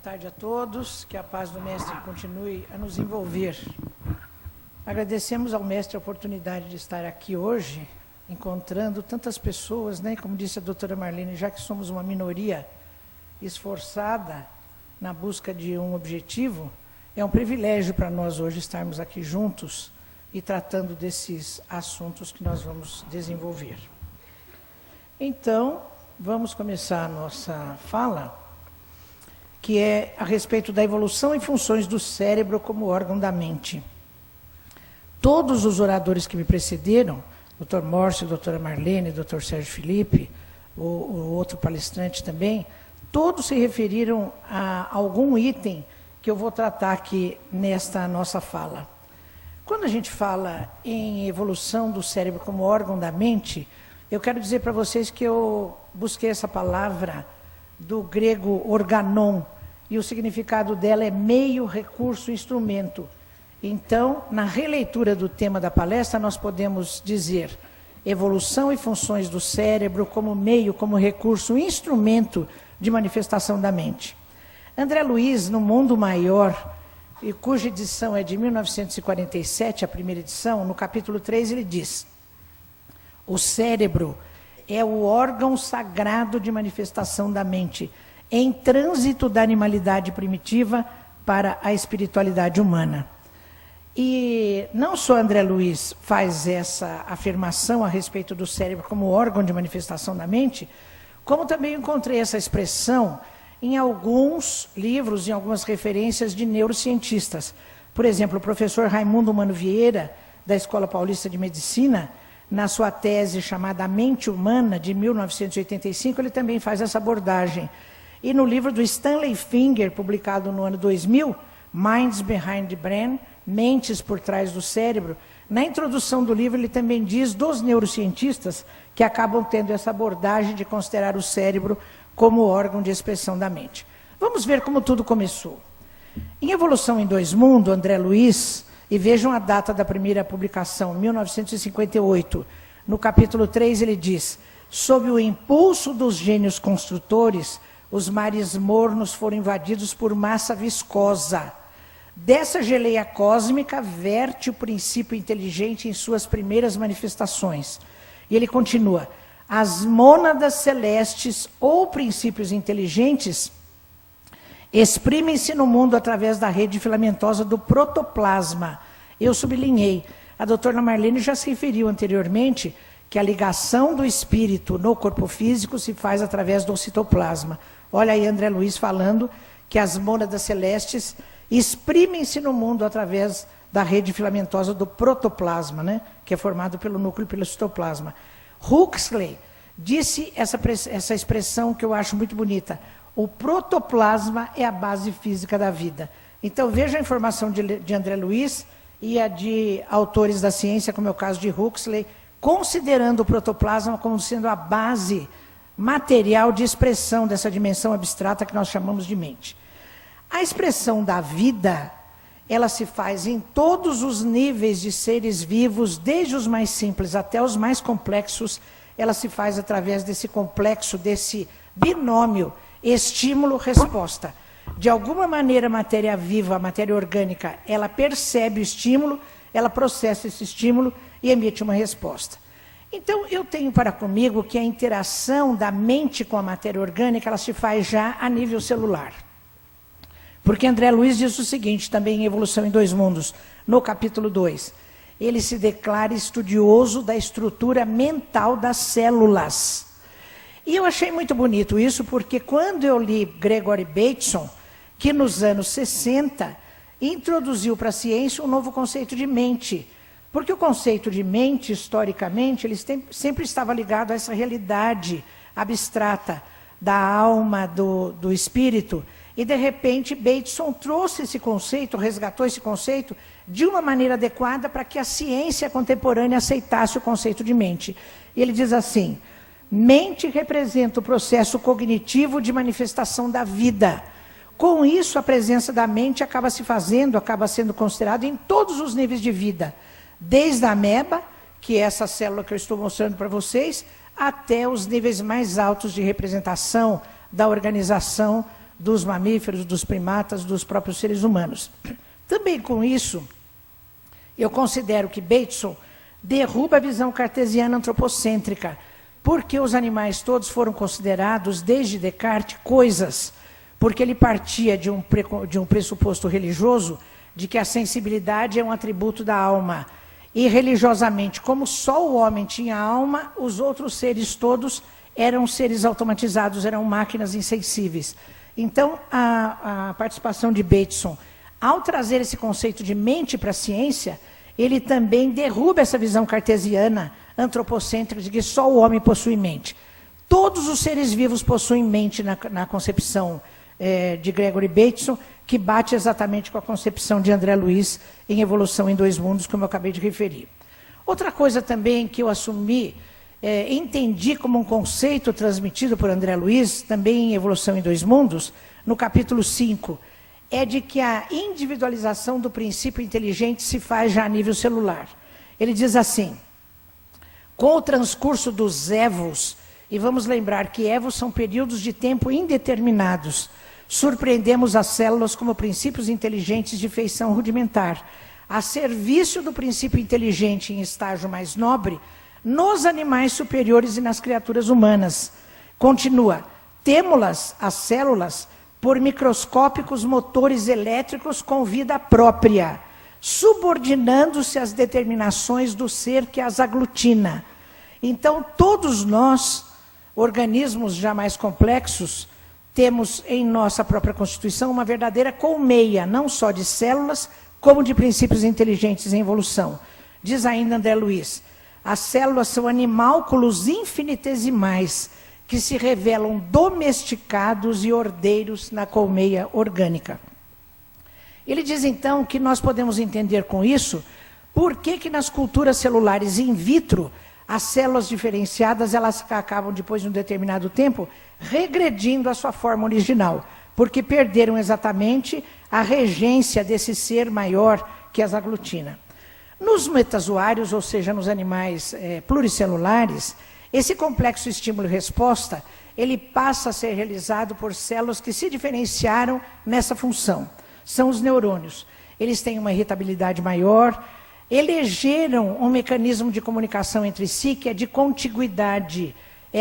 tarde a todos, que a paz do Mestre continue a nos envolver. Agradecemos ao Mestre a oportunidade de estar aqui hoje, encontrando tantas pessoas, né? Como disse a doutora Marlene, já que somos uma minoria esforçada na busca de um objetivo, é um privilégio para nós hoje estarmos aqui juntos e tratando desses assuntos que nós vamos desenvolver. Então, vamos começar a nossa fala, que é a respeito da evolução e funções do cérebro como órgão da mente. Todos os oradores que me precederam, Dr. Mórcio, doutora Marlene, Dr. Sérgio Felipe, o outro palestrante também, todos se referiram a algum item que eu vou tratar aqui nesta nossa fala. Quando a gente fala em evolução do cérebro como órgão da mente, eu quero dizer para vocês que eu busquei essa palavra do grego organon, e o significado dela é meio, recurso, instrumento. Então, na releitura do tema da palestra, nós podemos dizer evolução e funções do cérebro como meio, como recurso, instrumento de manifestação da mente. André Luiz, no Mundo Maior, e cuja edição é de 1947, a primeira edição, no capítulo 3, ele diz: o cérebro é o órgão sagrado de manifestação da mente, em trânsito da animalidade primitiva para a espiritualidade humana. E não só André Luiz faz essa afirmação a respeito do cérebro como órgão de manifestação da mente, como também encontrei essa expressão em alguns livros, em algumas referências de neurocientistas. Por exemplo, o professor Raimundo Mano Vieira, da Escola Paulista de Medicina, na sua tese chamada A Mente Humana, de 1985, ele também faz essa abordagem. E no livro do Stanley Finger, publicado no ano 2000, Minds Behind the Brain, Mentes por Trás do Cérebro, na introdução do livro ele também diz dos neurocientistas que acabam tendo essa abordagem de considerar o cérebro como órgão de expressão da mente. Vamos ver como tudo começou. Em Evolução em Dois Mundos, André Luiz, e vejam a data da primeira publicação, 1958, no capítulo 3 ele diz: sob o impulso dos gênios construtores, os mares mornos foram invadidos por massa viscosa. Dessa geleia cósmica verte o princípio inteligente em suas primeiras manifestações. E ele continua: as mônadas celestes ou princípios inteligentes exprimem-se no mundo através da rede filamentosa do protoplasma. Eu sublinhei. A doutora Marlene já se referiu anteriormente que a ligação do espírito no corpo físico se faz através do citoplasma. Olha aí André Luiz falando que as mônadas celestes exprimem-se no mundo através da rede filamentosa do protoplasma, né? Que é formado pelo núcleo e pelo citoplasma. Huxley disse essa expressão que eu acho muito bonita: o protoplasma é a base física da vida. Então veja a informação de André Luiz e a de autores da ciência, como é o caso de Huxley, considerando o protoplasma como sendo a base material de expressão dessa dimensão abstrata que nós chamamos de mente. A expressão da vida, ela se faz em todos os níveis de seres vivos, desde os mais simples até os mais complexos. Ela se faz através desse complexo, desse binômio estímulo-resposta. De alguma maneira, a matéria viva, a matéria orgânica, ela percebe o estímulo, ela processa esse estímulo e emite uma resposta. Então, eu tenho para comigo que a interação da mente com a matéria orgânica, ela se faz já a nível celular. Porque André Luiz diz o seguinte, também em Evolução em Dois Mundos, no capítulo 2. Ele se declara estudioso da estrutura mental das células. E eu achei muito bonito isso, porque quando eu li Gregory Bateson, que nos anos 60, introduziu para a ciência um novo conceito de mente. Porque o conceito de mente, historicamente, ele sempre estava ligado a essa realidade abstrata da alma, do espírito. E, de repente, Bateson trouxe esse conceito, resgatou esse conceito de uma maneira adequada para que a ciência contemporânea aceitasse o conceito de mente. E ele diz assim: mente representa o processo cognitivo de manifestação da vida. Com isso, a presença da mente acaba sendo considerada em todos os níveis de vida. Desde a ameba, que é essa célula que eu estou mostrando para vocês, até os níveis mais altos de representação da organização dos mamíferos, dos primatas, dos próprios seres humanos. Também com isso, eu considero que Bateson derruba a visão cartesiana antropocêntrica, porque os animais todos foram considerados, desde Descartes, coisas, porque ele partia de um pressuposto religioso, de que a sensibilidade é um atributo da alma. E religiosamente, como só o homem tinha alma, os outros seres todos eram seres automatizados, eram máquinas insensíveis. Então, a participação de Bateson, ao trazer esse conceito de mente para a ciência, ele também derruba essa visão cartesiana, antropocêntrica, de que só o homem possui mente. Todos os seres vivos possuem mente na concepção de Gregory Bateson, que bate exatamente com a concepção de André Luiz em Evolução em Dois Mundos, como eu acabei de referir. Outra coisa também que eu assumi, entendi como um conceito transmitido por André Luiz, também em Evolução em Dois Mundos, no capítulo 5, é de que a individualização do princípio inteligente se faz já a nível celular. Ele diz assim: com o transcurso dos évos, e vamos lembrar que évos são períodos de tempo indeterminados, surpreendemos as células como princípios inteligentes de feição rudimentar, a serviço do princípio inteligente em estágio mais nobre, nos animais superiores e nas criaturas humanas. Continua, temo-las, as células, por microscópicos motores elétricos com vida própria, subordinando-se às determinações do ser que as aglutina. Então, todos nós, organismos já mais complexos, temos em nossa própria constituição uma verdadeira colmeia, não só de células, como de princípios inteligentes em evolução. Diz ainda André Luiz, as células são animálculos infinitesimais, que se revelam domesticados e ordeiros na colmeia orgânica. Ele diz então que nós podemos entender com isso por que nas culturas celulares in vitro as células diferenciadas elas acabam depois de um determinado tempo regredindo à sua forma original, porque perderam exatamente a regência desse ser maior que as aglutina. Nos metazoários, ou seja, nos animais pluricelulares, esse complexo estímulo-resposta, ele passa a ser realizado por células que se diferenciaram nessa função. São os neurônios. Eles têm uma irritabilidade maior, elegeram um mecanismo de comunicação entre si que é de contiguidade,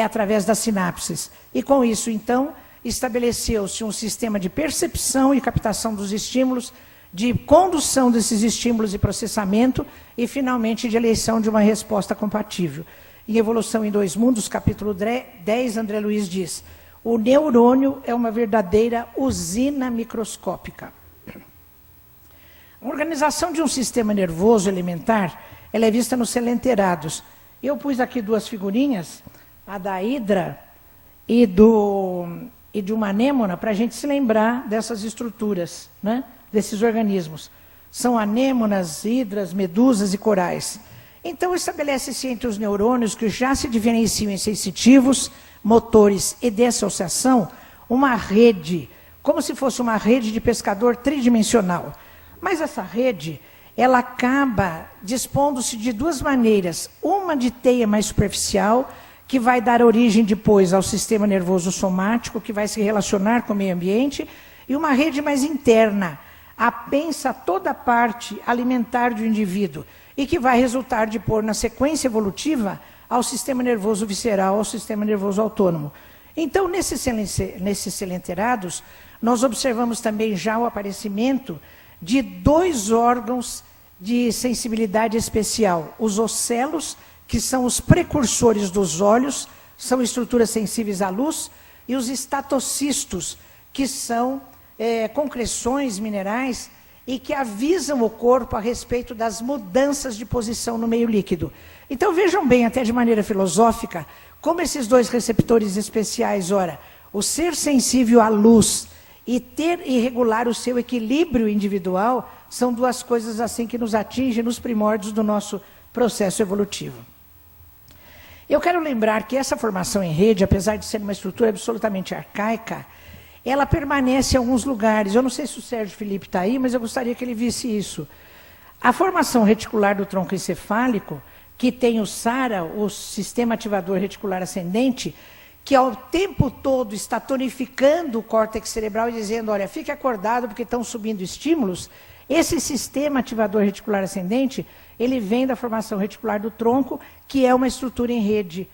através das sinapses. E com isso, então, estabeleceu-se um sistema de percepção e captação dos estímulos, de condução desses estímulos e processamento, e finalmente de eleição de uma resposta compatível. Em Evolução em Dois Mundos, capítulo 10, André Luiz diz, o neurônio é uma verdadeira usina microscópica. A organização de um sistema nervoso elementar, ela é vista nos selenterados. Eu pus aqui duas figurinhas, a da hidra e de uma anêmona, para a gente se lembrar dessas estruturas, né, desses organismos. São anêmonas, hidras, medusas e corais. Então, estabelece-se entre os neurônios que já se diferenciam em sensitivos, motores e de associação, uma rede, como se fosse uma rede de pescador tridimensional. Mas essa rede, ela acaba dispondo-se de duas maneiras. Uma de teia mais superficial, que vai dar origem depois ao sistema nervoso somático, que vai se relacionar com o meio ambiente, e uma rede mais interna, apensa toda a parte alimentar do indivíduo, e que vai resultar depois, na sequência evolutiva, ao sistema nervoso visceral, ao sistema nervoso autônomo. Então, nesses selenterados, nós observamos também já o aparecimento de dois órgãos de sensibilidade especial. Os ocelos, que são os precursores dos olhos, são estruturas sensíveis à luz, e os estatocistos, que são concreções minerais e que avisam o corpo a respeito das mudanças de posição no meio líquido. Então vejam bem, até de maneira filosófica, como esses dois receptores especiais, ora, o ser sensível à luz e ter e regular o seu equilíbrio individual, são duas coisas assim que nos atingem nos primórdios do nosso processo evolutivo. Eu quero lembrar que essa formação em rede, apesar de ser uma estrutura absolutamente arcaica, ela permanece em alguns lugares. Eu não sei se o Sérgio Felipe está aí, mas eu gostaria que ele visse isso. A formação reticular do tronco encefálico, que tem o SARA, o Sistema Ativador Reticular Ascendente, que ao tempo todo está tonificando o córtex cerebral e dizendo, olha, fique acordado porque estão subindo estímulos, esse sistema ativador reticular ascendente, ele vem da formação reticular do tronco, que é uma estrutura em rede.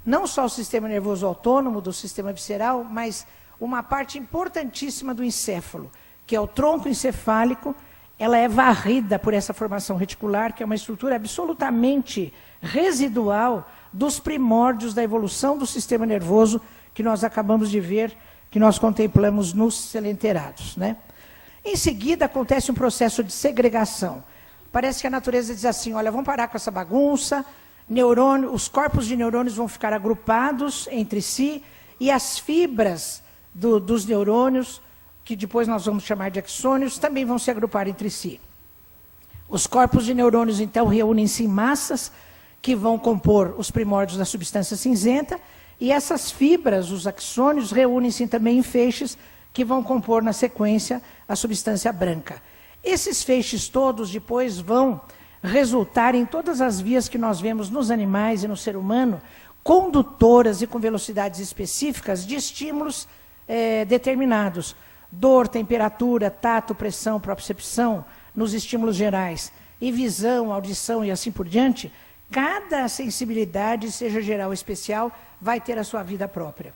Não só o sistema nervoso autônomo do sistema visceral, mas uma parte importantíssima do encéfalo, que é o tronco encefálico, ela é varrida por essa formação reticular, que é uma estrutura absolutamente residual dos primórdios da evolução do sistema nervoso que nós acabamos de ver, que nós contemplamos nos selenterados, né? Em seguida, acontece um processo de segregação. Parece que a natureza diz assim, olha, vamos parar com essa bagunça, os corpos de neurônios vão ficar agrupados entre si, e as fibras dos neurônios, que depois nós vamos chamar de axônios, também vão se agrupar entre si. Os corpos de neurônios, então, reúnem-se em massas, que vão compor os primórdios da substância cinzenta, e essas fibras, os axônios, reúnem-se também em feixes, que vão compor na sequência a substância branca. Esses feixes todos depois vão resultar em todas as vias que nós vemos nos animais e no ser humano, condutoras e com velocidades específicas de estímulos determinados. Dor, temperatura, tato, pressão, propriocepção, nos estímulos gerais, e visão, audição e assim por diante, cada sensibilidade, seja geral ou especial, vai ter a sua vida própria,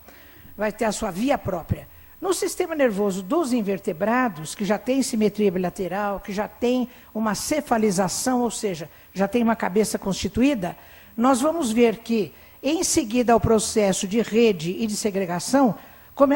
vai ter a sua via própria. No sistema nervoso dos invertebrados, que já tem simetria bilateral, que já tem uma cefalização, ou seja, já tem uma cabeça constituída, nós vamos ver que, em seguida ao processo de rede e de segregação,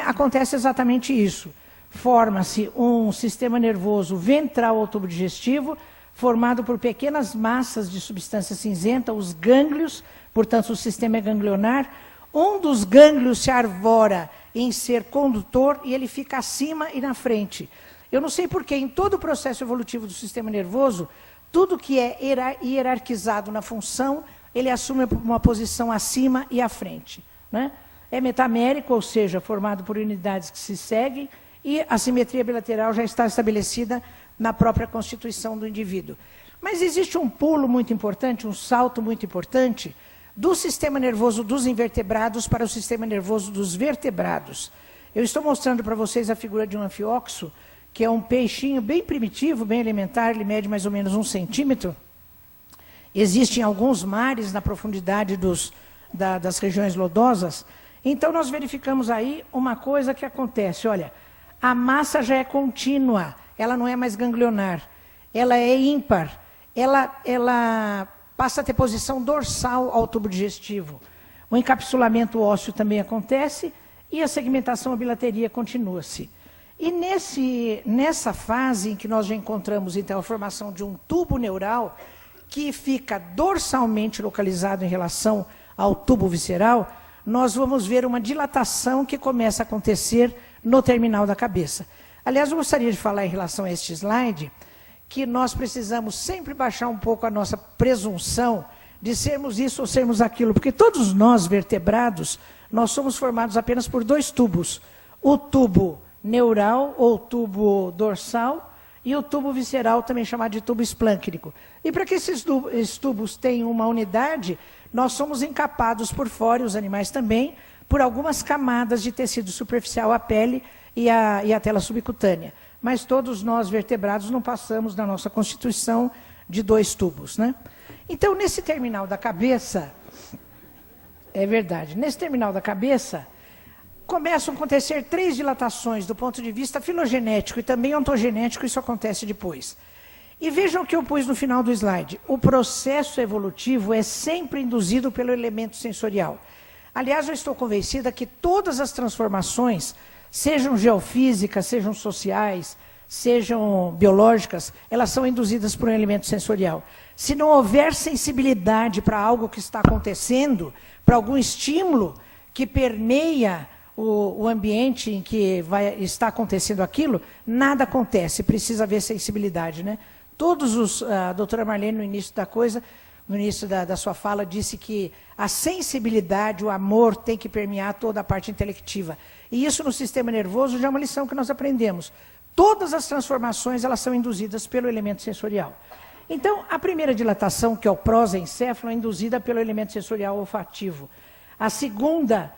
acontece exatamente isso. Forma-se um sistema nervoso ventral ou tubo digestivo, formado por pequenas massas de substância cinzenta, os gânglios, portanto o sistema é ganglionar. Um dos gânglios se arvora em ser condutor e ele fica acima e na frente. Eu não sei porquê, em todo o processo evolutivo do sistema nervoso, tudo que é hierarquizado na função, ele assume uma posição acima e à frente, né? É metamérico, ou seja, formado por unidades que se seguem, e a simetria bilateral já está estabelecida na própria constituição do indivíduo. Mas existe um pulo muito importante, um salto muito importante, do sistema nervoso dos invertebrados para o sistema nervoso dos vertebrados. Eu estou mostrando para vocês a figura de um anfióxo, que é um peixinho bem primitivo, bem elementar, ele mede mais ou menos 1 centímetro. Existem alguns mares na profundidade das regiões lodosas. Então nós verificamos aí uma coisa que acontece, olha, a massa já é contínua, ela não é mais ganglionar, ela é ímpar, ela passa a ter posição dorsal ao tubo digestivo. O encapsulamento ósseo também acontece e a segmentação bilateria continua-se. E nessa fase em que nós já encontramos, então, a formação de um tubo neural que fica dorsalmente localizado em relação ao tubo visceral, nós vamos ver uma dilatação que começa a acontecer no terminal da cabeça. Aliás, eu gostaria de falar em relação a este slide, que nós precisamos sempre baixar um pouco a nossa presunção de sermos isso ou sermos aquilo, porque todos nós, vertebrados, nós somos formados apenas por 2 tubos, o tubo neural ou tubo dorsal e o tubo visceral, também chamado de tubo esplâncnico. E para que esses tubos tenham uma unidade, nós somos encapados por fora, e os animais também, por algumas camadas de tecido superficial, a pele e a tela subcutânea. Mas todos nós, vertebrados, não passamos na nossa constituição de 2 tubos, né? Então, nesse terminal da cabeça, é verdade, nesse terminal da cabeça, começam a acontecer 3 dilatações do ponto de vista filogenético e também ontogenético, isso acontece depois. E vejam o que eu pus no final do slide. O processo evolutivo é sempre induzido pelo elemento sensorial. Aliás, eu estou convencida que todas as transformações, sejam geofísicas, sejam sociais, sejam biológicas, elas são induzidas por um elemento sensorial. Se não houver sensibilidade para algo que está acontecendo, para algum estímulo que permeia o ambiente em que está acontecendo aquilo, nada acontece, precisa haver sensibilidade, né? A doutora Marlene, no início da coisa, no início da sua fala, disse que a sensibilidade, o amor, tem que permear toda a parte intelectiva. E isso no sistema nervoso já é uma lição que nós aprendemos. Todas as transformações, elas são induzidas pelo elemento sensorial. Então, a primeira dilatação, que é o prosencéfalo, é induzida pelo elemento sensorial olfativo. A segunda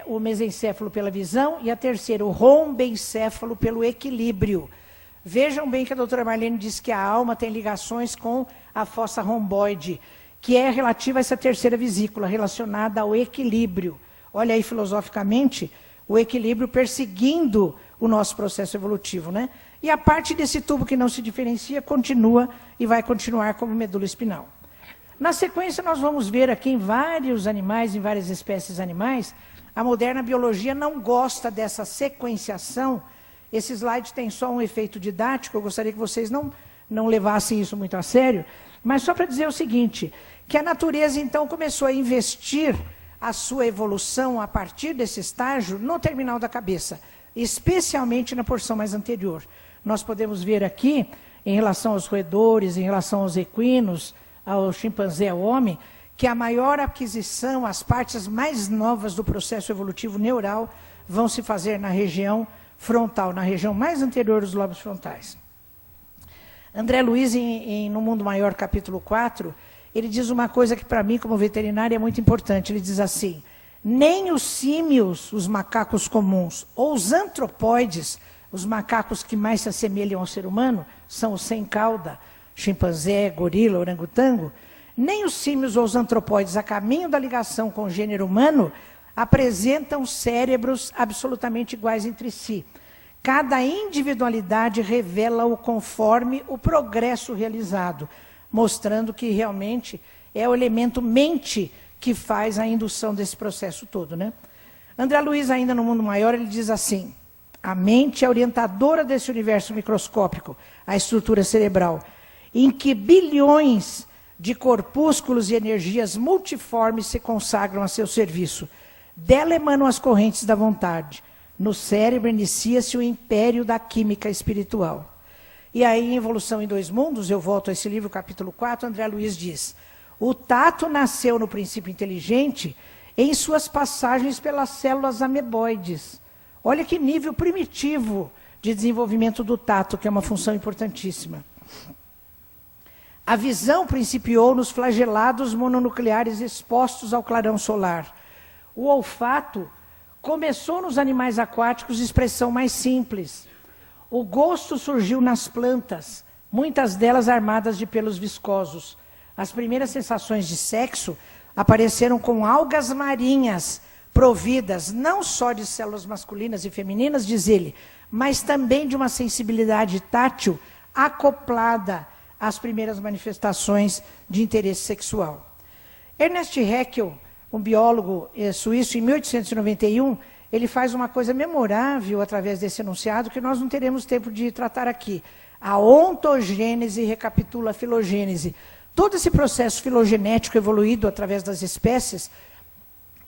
o mesencéfalo pela visão e a terceira, o rombencéfalo pelo equilíbrio. Vejam bem que a doutora Marlene disse que a alma tem ligações com a fossa romboide, que é relativa a essa terceira vesícula, relacionada ao equilíbrio. Olha aí, filosoficamente, o equilíbrio perseguindo o nosso processo evolutivo, né? E a parte desse tubo que não se diferencia continua e vai continuar como medula espinal. Na sequência, nós vamos ver aqui em vários animais, em várias espécies animais, a moderna biologia não gosta dessa sequenciação. Esse slide tem só um efeito didático, eu gostaria que vocês não levassem isso muito a sério, mas só para dizer o seguinte, que a natureza então começou a investir a sua evolução a partir desse estágio no terminal da cabeça, especialmente na porção mais anterior. Nós podemos ver aqui, em relação aos roedores, em relação aos equinos, ao chimpanzé, ao homem, que a maior aquisição, as partes mais novas do processo evolutivo neural vão se fazer na região frontal, na região mais anterior dos lobos frontais. André Luiz, no Mundo Maior, capítulo 4, ele diz uma coisa que para mim, como veterinário, é muito importante. Ele diz assim, nem os símios, os macacos comuns, ou os antropóides, os macacos que mais se assemelham ao ser humano, são os sem cauda, chimpanzé, gorila, orangotango, nem os símios ou os antropóides, a caminho da ligação com o gênero humano, apresentam cérebros absolutamente iguais entre si. Cada individualidade revela-o conforme o progresso realizado, mostrando que realmente é o elemento mente que faz a indução desse processo todo, né? André Luiz, ainda no Mundo Maior, ele diz assim, a mente é orientadora desse universo microscópico, a estrutura cerebral, em que bilhões de corpúsculos e energias multiformes se consagram a seu serviço. Dela emanam as correntes da vontade. No cérebro inicia-se o império da química espiritual. E aí, em Evolução em Dois Mundos, eu volto a esse livro, capítulo 4, André Luiz diz, o tato nasceu no princípio inteligente em suas passagens pelas células ameboides. Olha que nível primitivo de desenvolvimento do tato, que é uma função importantíssima. A visão principiou nos flagelados mononucleares expostos ao clarão solar. O olfato começou nos animais aquáticos de expressão mais simples. O gosto surgiu nas plantas, muitas delas armadas de pelos viscosos. As primeiras sensações de sexo apareceram com algas marinhas, providas não só de células masculinas e femininas, diz ele, mas também de uma sensibilidade tátil acoplada às primeiras manifestações de interesse sexual. Ernest Haeckel, um biólogo suíço, em 1891, ele faz uma coisa memorável através desse enunciado que nós não teremos tempo de tratar aqui. A ontogênese recapitula a filogênese. Todo esse processo filogenético evoluído através das espécies,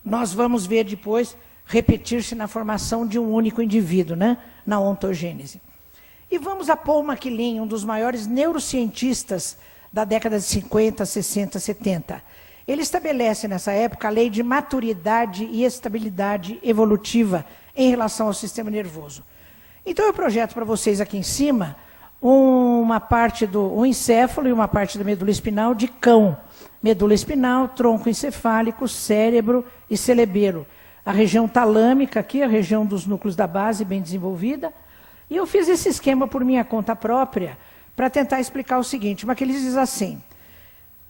nós vamos ver depois repetir-se na formação de um único indivíduo, né? Na ontogênese. E vamos a Paul MacLean, um dos maiores neurocientistas da década de 50, 60, 70. Ele estabelece nessa época a lei de maturidade e estabilidade evolutiva em relação ao sistema nervoso. Então eu projeto para vocês aqui em cima uma parte do encéfalo e uma parte da medula espinal de cão. Medula espinal, tronco encefálico, cérebro e cerebelo. A região talâmica aqui, a região dos núcleos da base bem desenvolvida. E eu fiz esse esquema por minha conta própria para tentar explicar o seguinte, mas que ele diz assim,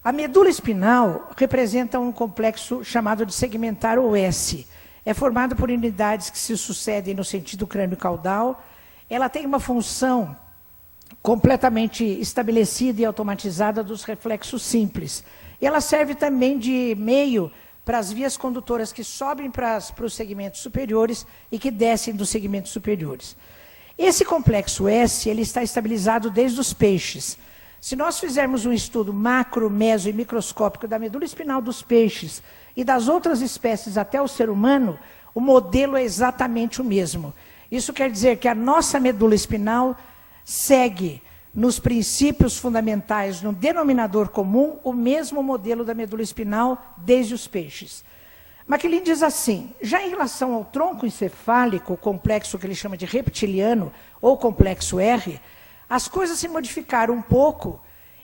a medula espinal representa um complexo chamado de segmentar OS. É formado por unidades que se sucedem no sentido crânio-caudal. Ela tem uma função completamente estabelecida e automatizada dos reflexos simples. E ela serve também de meio para as vias condutoras que sobem para os segmentos superiores e que descem dos segmentos superiores. Esse complexo S, ele está estabilizado desde os peixes. Se nós fizermos um estudo macro, meso e microscópico da medula espinal dos peixes e das outras espécies até o ser humano, o modelo é exatamente o mesmo. Isso quer dizer que a nossa medula espinal segue nos princípios fundamentais, no denominador comum, o mesmo modelo da medula espinal desde os peixes. MacLean diz assim, já em relação ao tronco encefálico, o complexo que ele chama de reptiliano, ou complexo R, as coisas se modificaram um pouco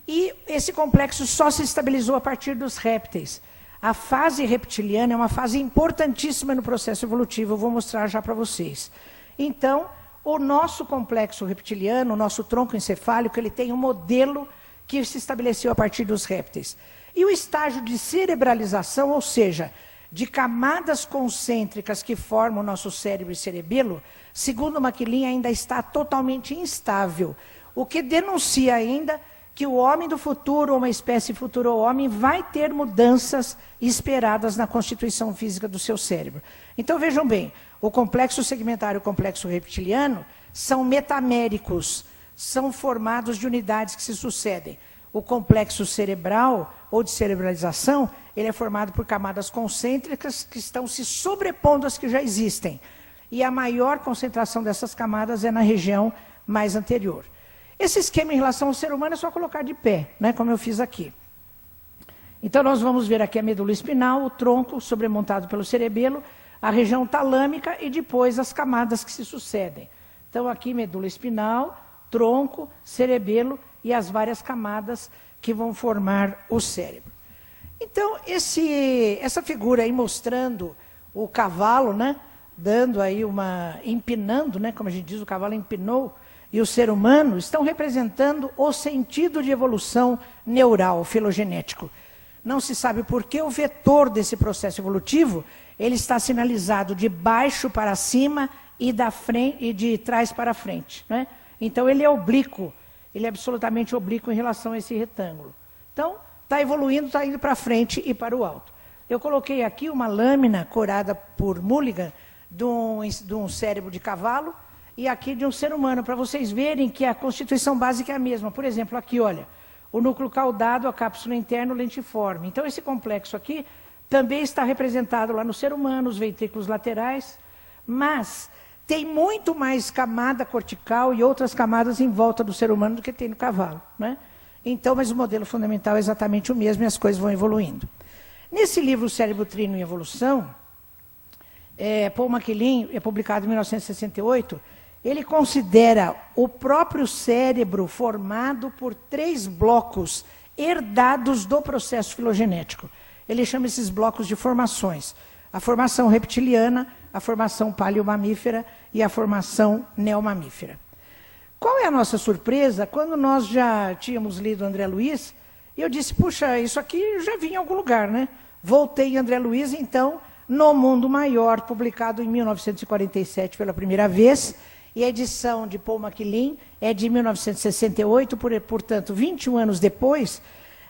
e esse complexo só se estabilizou a partir dos répteis. A fase reptiliana é uma fase importantíssima no processo evolutivo, eu vou mostrar já para vocês. Então, o nosso complexo reptiliano, o nosso tronco encefálico, ele tem um modelo que se estabeleceu a partir dos répteis. E o estágio de cerebralização, ou seja, de camadas concêntricas que formam o nosso cérebro e cerebelo, segundo MacLean, ainda está totalmente instável, o que denuncia ainda que o homem do futuro, ou uma espécie futura ou homem, vai ter mudanças esperadas na constituição física do seu cérebro. Então vejam bem, o complexo segmentar e o complexo reptiliano são metaméricos, são formados de unidades que se sucedem. O complexo cerebral, ou de cerebralização, ele é formado por camadas concêntricas que estão se sobrepondo às que já existem. E a maior concentração dessas camadas é na região mais anterior. Esse esquema em relação ao ser humano é só colocar de pé, né, como eu fiz aqui. Então nós vamos ver aqui a medula espinal, o tronco sobremontado pelo cerebelo, a região talâmica e depois as camadas que se sucedem. Então aqui medula espinal, tronco, cerebelo e as várias camadas que vão formar o cérebro. Então essa figura aí mostrando o cavalo, né, dando aí empinando, né, como a gente diz, o cavalo empinou, e o ser humano estão representando o sentido de evolução neural, filogenético. Não se sabe por que o vetor desse processo evolutivo, ele está sinalizado de baixo para cima e de trás para frente, né? Então ele é oblíquo, ele é absolutamente oblíquo em relação a esse retângulo. Então, está evoluindo, está indo para frente e para o alto. Eu coloquei aqui uma lâmina corada por Mulligan de um cérebro de cavalo, e aqui de um ser humano, para vocês verem que a constituição básica é a mesma. Por exemplo, aqui, olha, o núcleo caudado, a cápsula interna, o lentiforme. Então, esse complexo aqui também está representado lá no ser humano, os ventrículos laterais, mas tem muito mais camada cortical e outras camadas em volta do ser humano do que tem no cavalo, né? Então, mas o modelo fundamental é exatamente o mesmo e as coisas vão evoluindo. Nesse livro, O Cérebro Trino em Evolução, Paul MacLean, publicado em 1968, ele considera o próprio cérebro formado por 3 blocos herdados do processo filogenético. Ele chama esses blocos de formações. A formação reptiliana, a formação paleomamífera e a formação neomamífera. Qual é a nossa surpresa? Quando nós já tínhamos lido André Luiz, eu disse, puxa, isso aqui já vinha em algum lugar, né? Voltei em André Luiz, então, No Mundo Maior, publicado em 1947 pela primeira vez, e a edição de Paul MacLean é de 1968, portanto, 21 anos depois.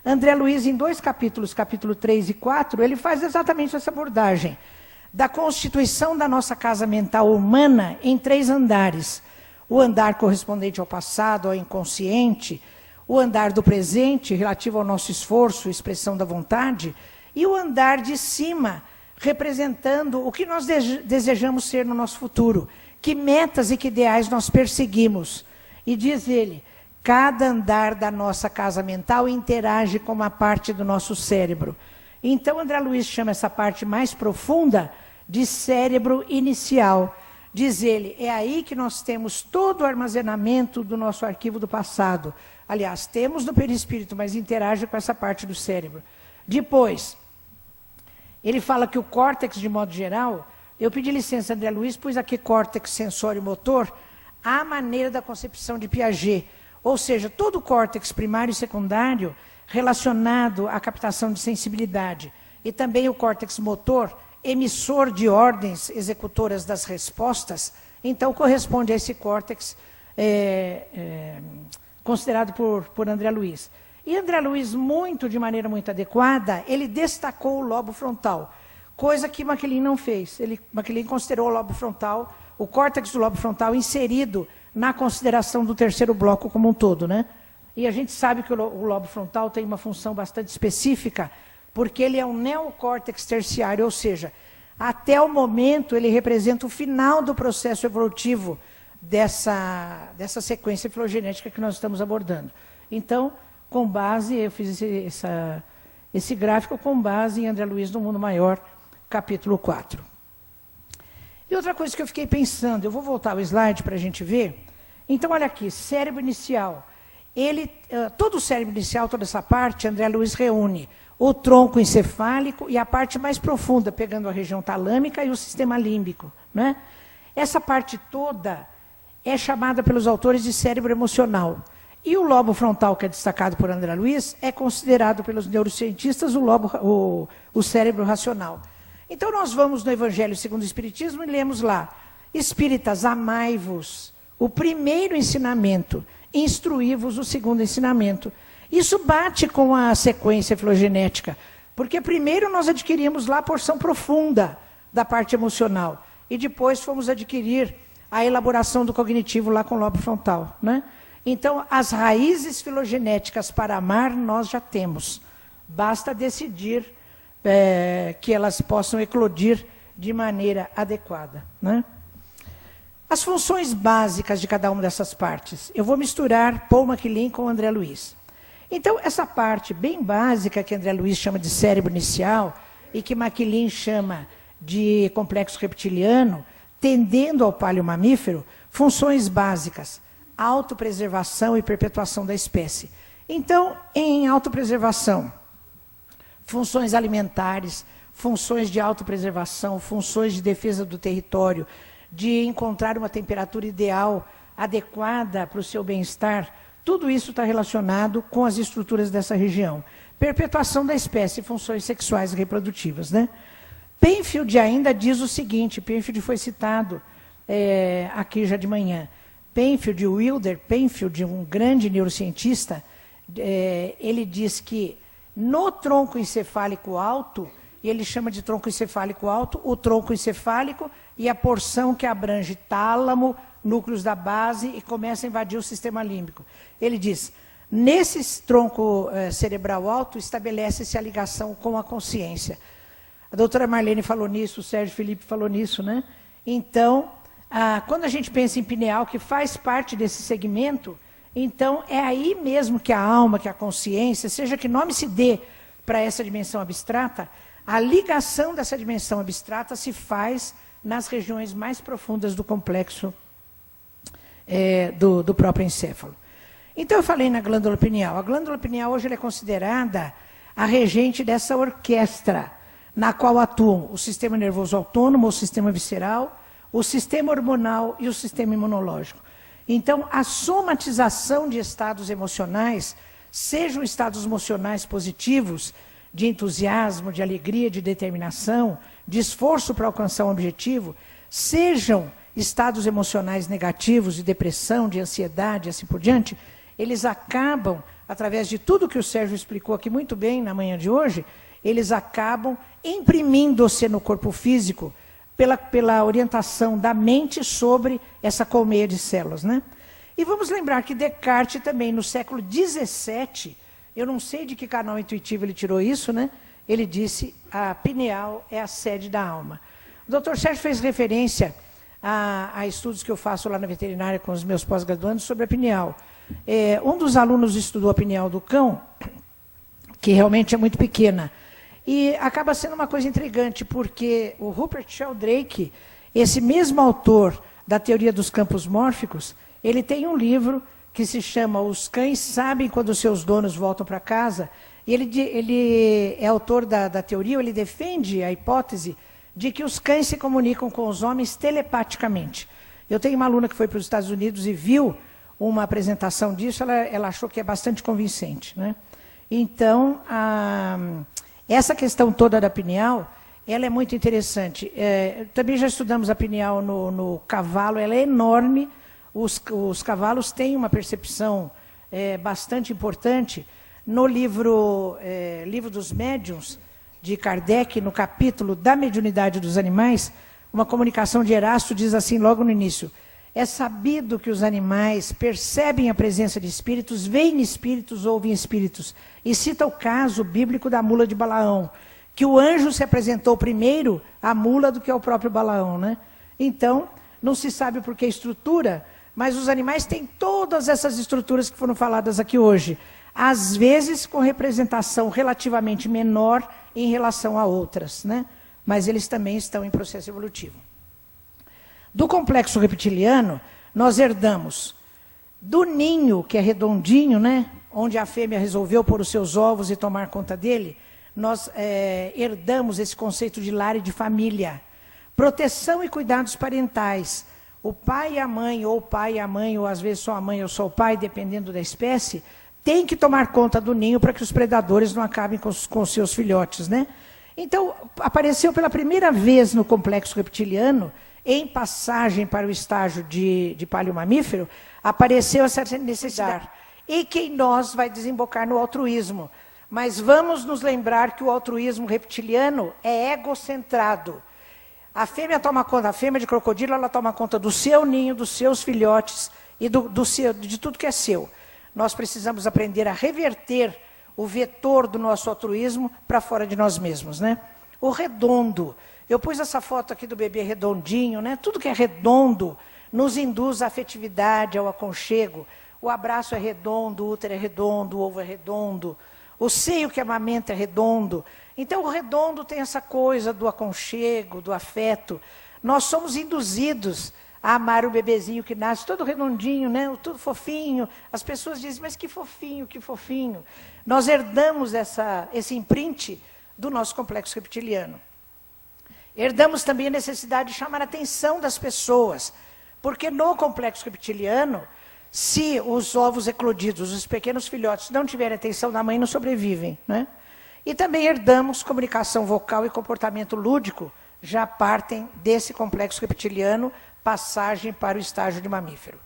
André Luiz, em 2 capítulos, capítulo 3 e 4, ele faz exatamente essa abordagem da constituição da nossa casa mental humana em 3 andares. O andar correspondente ao passado, ao inconsciente, o andar do presente, relativo ao nosso esforço, expressão da vontade, e o andar de cima, representando o que nós desejamos ser no nosso futuro, que metas e que ideais nós perseguimos. E diz ele, cada andar da nossa casa mental interage com uma parte do nosso cérebro. Então, André Luiz chama essa parte mais profunda de cérebro inicial. Diz ele, é aí que nós temos todo o armazenamento do nosso arquivo do passado. Aliás, temos no perispírito, mas interage com essa parte do cérebro. Depois, ele fala que o córtex, de modo geral, eu pedi licença, André Luiz, pus aqui córtex sensório-motor, à maneira da concepção de Piaget. Ou seja, todo o córtex primário e secundário relacionado à captação de sensibilidade. E também o córtex motor, emissor de ordens executoras das respostas, então corresponde a esse córtex considerado por André Luiz. E André Luiz, de maneira muito adequada, ele destacou o lobo frontal, coisa que MacLean não fez. MacLean considerou o lobo frontal, o córtex do lobo frontal inserido na consideração do 3º bloco como um todo, né? E a gente sabe que o lobo frontal tem uma função bastante específica, porque ele é um neocórtex terciário, ou seja, até o momento ele representa o final do processo evolutivo dessa sequência filogenética que nós estamos abordando. Então, com base, eu fiz esse gráfico com base em André Luiz no Mundo Maior, capítulo 4. E outra coisa que eu fiquei pensando, eu vou voltar ao slide para a gente ver. Então, olha aqui, cérebro inicial. todo o cérebro inicial, toda essa parte, André Luiz reúne o tronco encefálico e a parte mais profunda, pegando a região talâmica e o sistema límbico, né? Essa parte toda é chamada pelos autores de cérebro emocional. E o lobo frontal, que é destacado por André Luiz, é considerado pelos neurocientistas o cérebro racional. Então nós vamos no Evangelho segundo o Espiritismo e lemos lá: Espíritas, amai-vos, o primeiro ensinamento, instruí-vos o segundo ensinamento. Isso bate com a sequência filogenética, porque primeiro nós adquirimos lá a porção profunda da parte emocional, e depois fomos adquirir a elaboração do cognitivo lá com o lobo frontal, né? Então, as raízes filogenéticas para amar nós já temos. Basta decidir que elas possam eclodir de maneira adequada, né? As funções básicas de cada uma dessas partes. Eu vou misturar Paul MacLean com André Luiz. Então, essa parte bem básica que André Luiz chama de cérebro inicial e que MacLean chama de complexo reptiliano, tendendo ao paleomamífero, funções básicas: autopreservação e perpetuação da espécie. Então, em autopreservação, funções alimentares, funções de autopreservação, funções de defesa do território, de encontrar uma temperatura ideal, adequada para o seu bem-estar, tudo isso está relacionado com as estruturas dessa região. Perpetuação da espécie, funções sexuais e reprodutivas, né? Penfield ainda diz o seguinte, Penfield foi citado aqui já de manhã. Penfield, Wilder Penfield, um grande neurocientista, ele diz que no tronco encefálico alto, e ele chama de tronco encefálico alto, o tronco encefálico e a porção que abrange tálamo, núcleos da base e começa a invadir o sistema límbico. Ele diz, nesse tronco cerebral alto, estabelece-se a ligação com a consciência. A doutora Marlene falou nisso, o Sérgio Felipe falou nisso, né? Então, quando a gente pensa em pineal, que faz parte desse segmento, então é aí mesmo que a alma, que a consciência, seja que nome se dê para essa dimensão abstrata, a ligação dessa dimensão abstrata se faz nas regiões mais profundas do complexo do próprio encéfalo. Então eu falei na glândula pineal. A glândula pineal hoje ela é considerada a regente dessa orquestra, na qual atuam o sistema nervoso autônomo, o sistema visceral, o sistema hormonal e o sistema imunológico. Então, a somatização de estados emocionais, sejam estados emocionais positivos, de entusiasmo, de alegria, de determinação, de esforço para alcançar um objetivo, sejam estados emocionais negativos, de depressão, de ansiedade, assim por diante, eles acabam, através de tudo que o Sérgio explicou aqui muito bem na manhã de hoje, eles acabam imprimindo-se no corpo físico pela orientação da mente sobre essa colmeia de células, né? E vamos lembrar que Descartes também, no século XVII, eu não sei de que canal intuitivo ele tirou isso, né? Ele disse, a pineal é a sede da alma. O Dr. Sérgio fez referência a estudos que eu faço lá na veterinária com os meus pós-graduandos sobre a pineal. Um dos alunos estudou a pineal do cão, que realmente é muito pequena. E acaba sendo uma coisa intrigante, porque o Rupert Sheldrake, esse mesmo autor da teoria dos campos mórficos, ele tem um livro que se chama Os Cães Sabem Quando Seus Donos Voltam para Casa, e ele é autor da teoria, ele defende a hipótese de que os cães se comunicam com os homens telepaticamente. Eu tenho uma aluna que foi para os Estados Unidos e viu uma apresentação disso, ela achou que é bastante convincente, né? Então, essa questão toda da pineal, ela é muito interessante. Também já estudamos a pineal no cavalo, ela é enorme. Os cavalos têm uma percepção bastante importante. No livro dos Médiuns, de Kardec, no capítulo da mediunidade dos animais, uma comunicação de Erasto diz assim logo no início: é sabido que os animais percebem a presença de espíritos, veem espíritos, ouvem espíritos. E cita o caso bíblico da mula de Balaão, que o anjo se apresentou primeiro à mula do que ao próprio Balaão, né? Então, não se sabe por que estrutura, mas os animais têm todas essas estruturas que foram faladas aqui hoje. Às vezes com representação relativamente menor em relação a outras, né? Mas eles também estão em processo evolutivo. Do complexo reptiliano, nós herdamos do ninho, que é redondinho, né? Onde a fêmea resolveu pôr os seus ovos e tomar conta dele, nós herdamos esse conceito de lar e de família. Proteção e cuidados parentais. O pai e a mãe, ou o pai e a mãe, ou às vezes só a mãe ou só o pai, dependendo da espécie, tem que tomar conta do ninho para que os predadores não acabem com os seus filhotes, né? Então, apareceu pela primeira vez no complexo reptiliano, em passagem para o estágio de paleomamífero, apareceu essa necessidade. E que em nós vai desembocar no altruísmo. Mas vamos nos lembrar que o altruísmo reptiliano é egocentrado. A fêmea toma conta, a fêmea de crocodilo, ela toma conta do seu ninho, dos seus filhotes e de tudo que é seu. Nós precisamos aprender a reverter o vetor do nosso altruísmo para fora de nós mesmos, né? O redondo. Eu pus essa foto aqui do bebê redondinho, né? Tudo que é redondo nos induz à afetividade, ao aconchego. O abraço é redondo, o útero é redondo, o ovo é redondo, o seio que amamenta é redondo. Então, o redondo tem essa coisa do aconchego, do afeto. Nós somos induzidos a amar o bebezinho que nasce todo redondinho, né? Tudo fofinho. As pessoas dizem, mas que fofinho, que fofinho. Nós herdamos esse imprint do nosso complexo reptiliano. Herdamos também a necessidade de chamar a atenção das pessoas. Porque no complexo reptiliano, se os ovos eclodidos, os pequenos filhotes, não tiverem atenção da mãe, não sobrevivem, né? E também herdamos comunicação vocal e comportamento lúdico, já partem desse complexo reptiliano, passagem para o estágio de mamífero.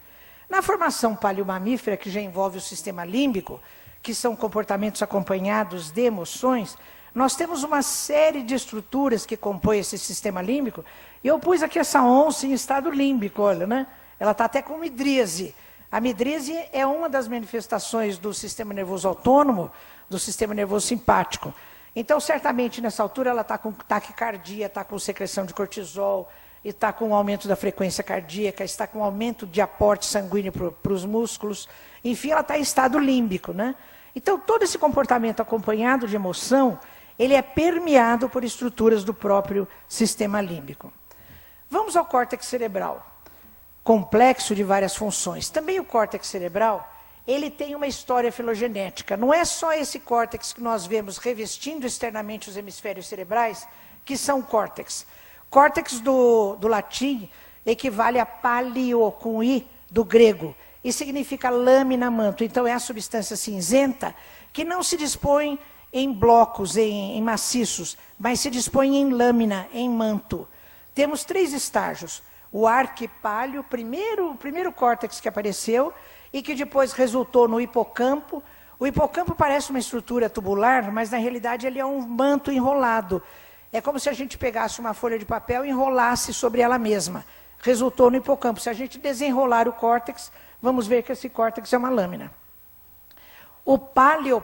Na formação paleomamífera, que já envolve o sistema límbico, que são comportamentos acompanhados de emoções, nós temos uma série de estruturas que compõem esse sistema límbico, e eu pus aqui essa onça em estado límbico, olha, né? Ela está até com midríase. A midríase é uma das manifestações do sistema nervoso autônomo, do sistema nervoso simpático. Então, certamente, nessa altura, ela está com taquicardia, está com secreção de cortisol, está com um aumento da frequência cardíaca, está com um aumento de aporte sanguíneo para os músculos. Enfim, ela está em estado límbico, né? Então, todo esse comportamento acompanhado de emoção, ele é permeado por estruturas do próprio sistema límbico. Vamos ao córtex cerebral. Complexo de várias funções. Também o córtex cerebral, ele tem uma história filogenética. Não é só esse córtex que nós vemos revestindo externamente os hemisférios cerebrais, que são córtex. Córtex do latim equivale a palio, com i, do grego, e significa lâmina, manto. Então, é a substância cinzenta que não se dispõe em blocos, em maciços, mas se dispõe em lâmina, em manto. Temos 3 estágios. O arquipálio, o primeiro córtex que apareceu, e que depois resultou no hipocampo. O hipocampo parece uma estrutura tubular, mas na realidade ele é um manto enrolado. É como se a gente pegasse uma folha de papel e enrolasse sobre ela mesma. Resultou no hipocampo. Se a gente desenrolar o córtex, vamos ver que esse córtex é uma lâmina. O páleo,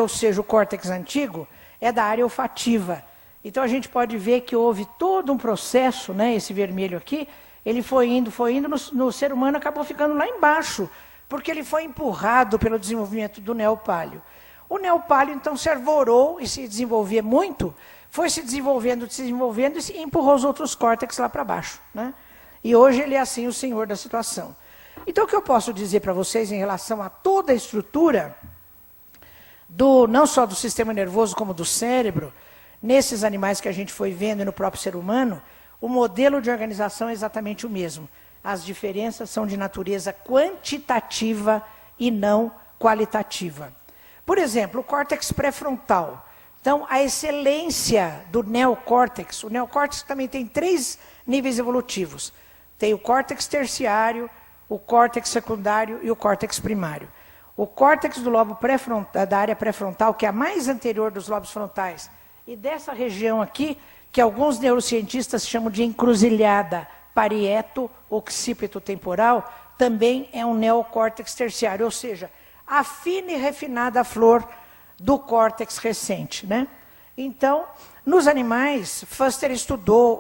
ou seja, o córtex antigo, é da área olfativa. Então a gente pode ver que houve todo um processo, né, esse vermelho aqui, ele foi indo, no ser humano acabou ficando lá embaixo, porque ele foi empurrado pelo desenvolvimento do neopáleo. O neopáleo, então, se arvorou e se desenvolvia muito, foi se desenvolvendo e empurrou os outros córtex lá para baixo, né? E hoje ele é assim o senhor da situação. Então, o que eu posso dizer para vocês em relação a toda a estrutura, não só do sistema nervoso como do cérebro, nesses animais que a gente foi vendo e no próprio ser humano, o modelo de organização é exatamente o mesmo. As diferenças são de natureza quantitativa e não qualitativa. Por exemplo, o córtex pré-frontal. Então, a excelência do neocórtex. O neocórtex também tem 3 níveis evolutivos. Tem o córtex terciário, o córtex secundário e o córtex primário. O córtex do lobo pré-frontal, da área pré-frontal, que é a mais anterior dos lobos frontais, e dessa região aqui, que alguns neurocientistas chamam de encruzilhada parieto-occipito temporal, também é um neocórtex terciário, ou seja, a fina e refinada flor do córtex recente, né? Então, nos animais, Fuster estudou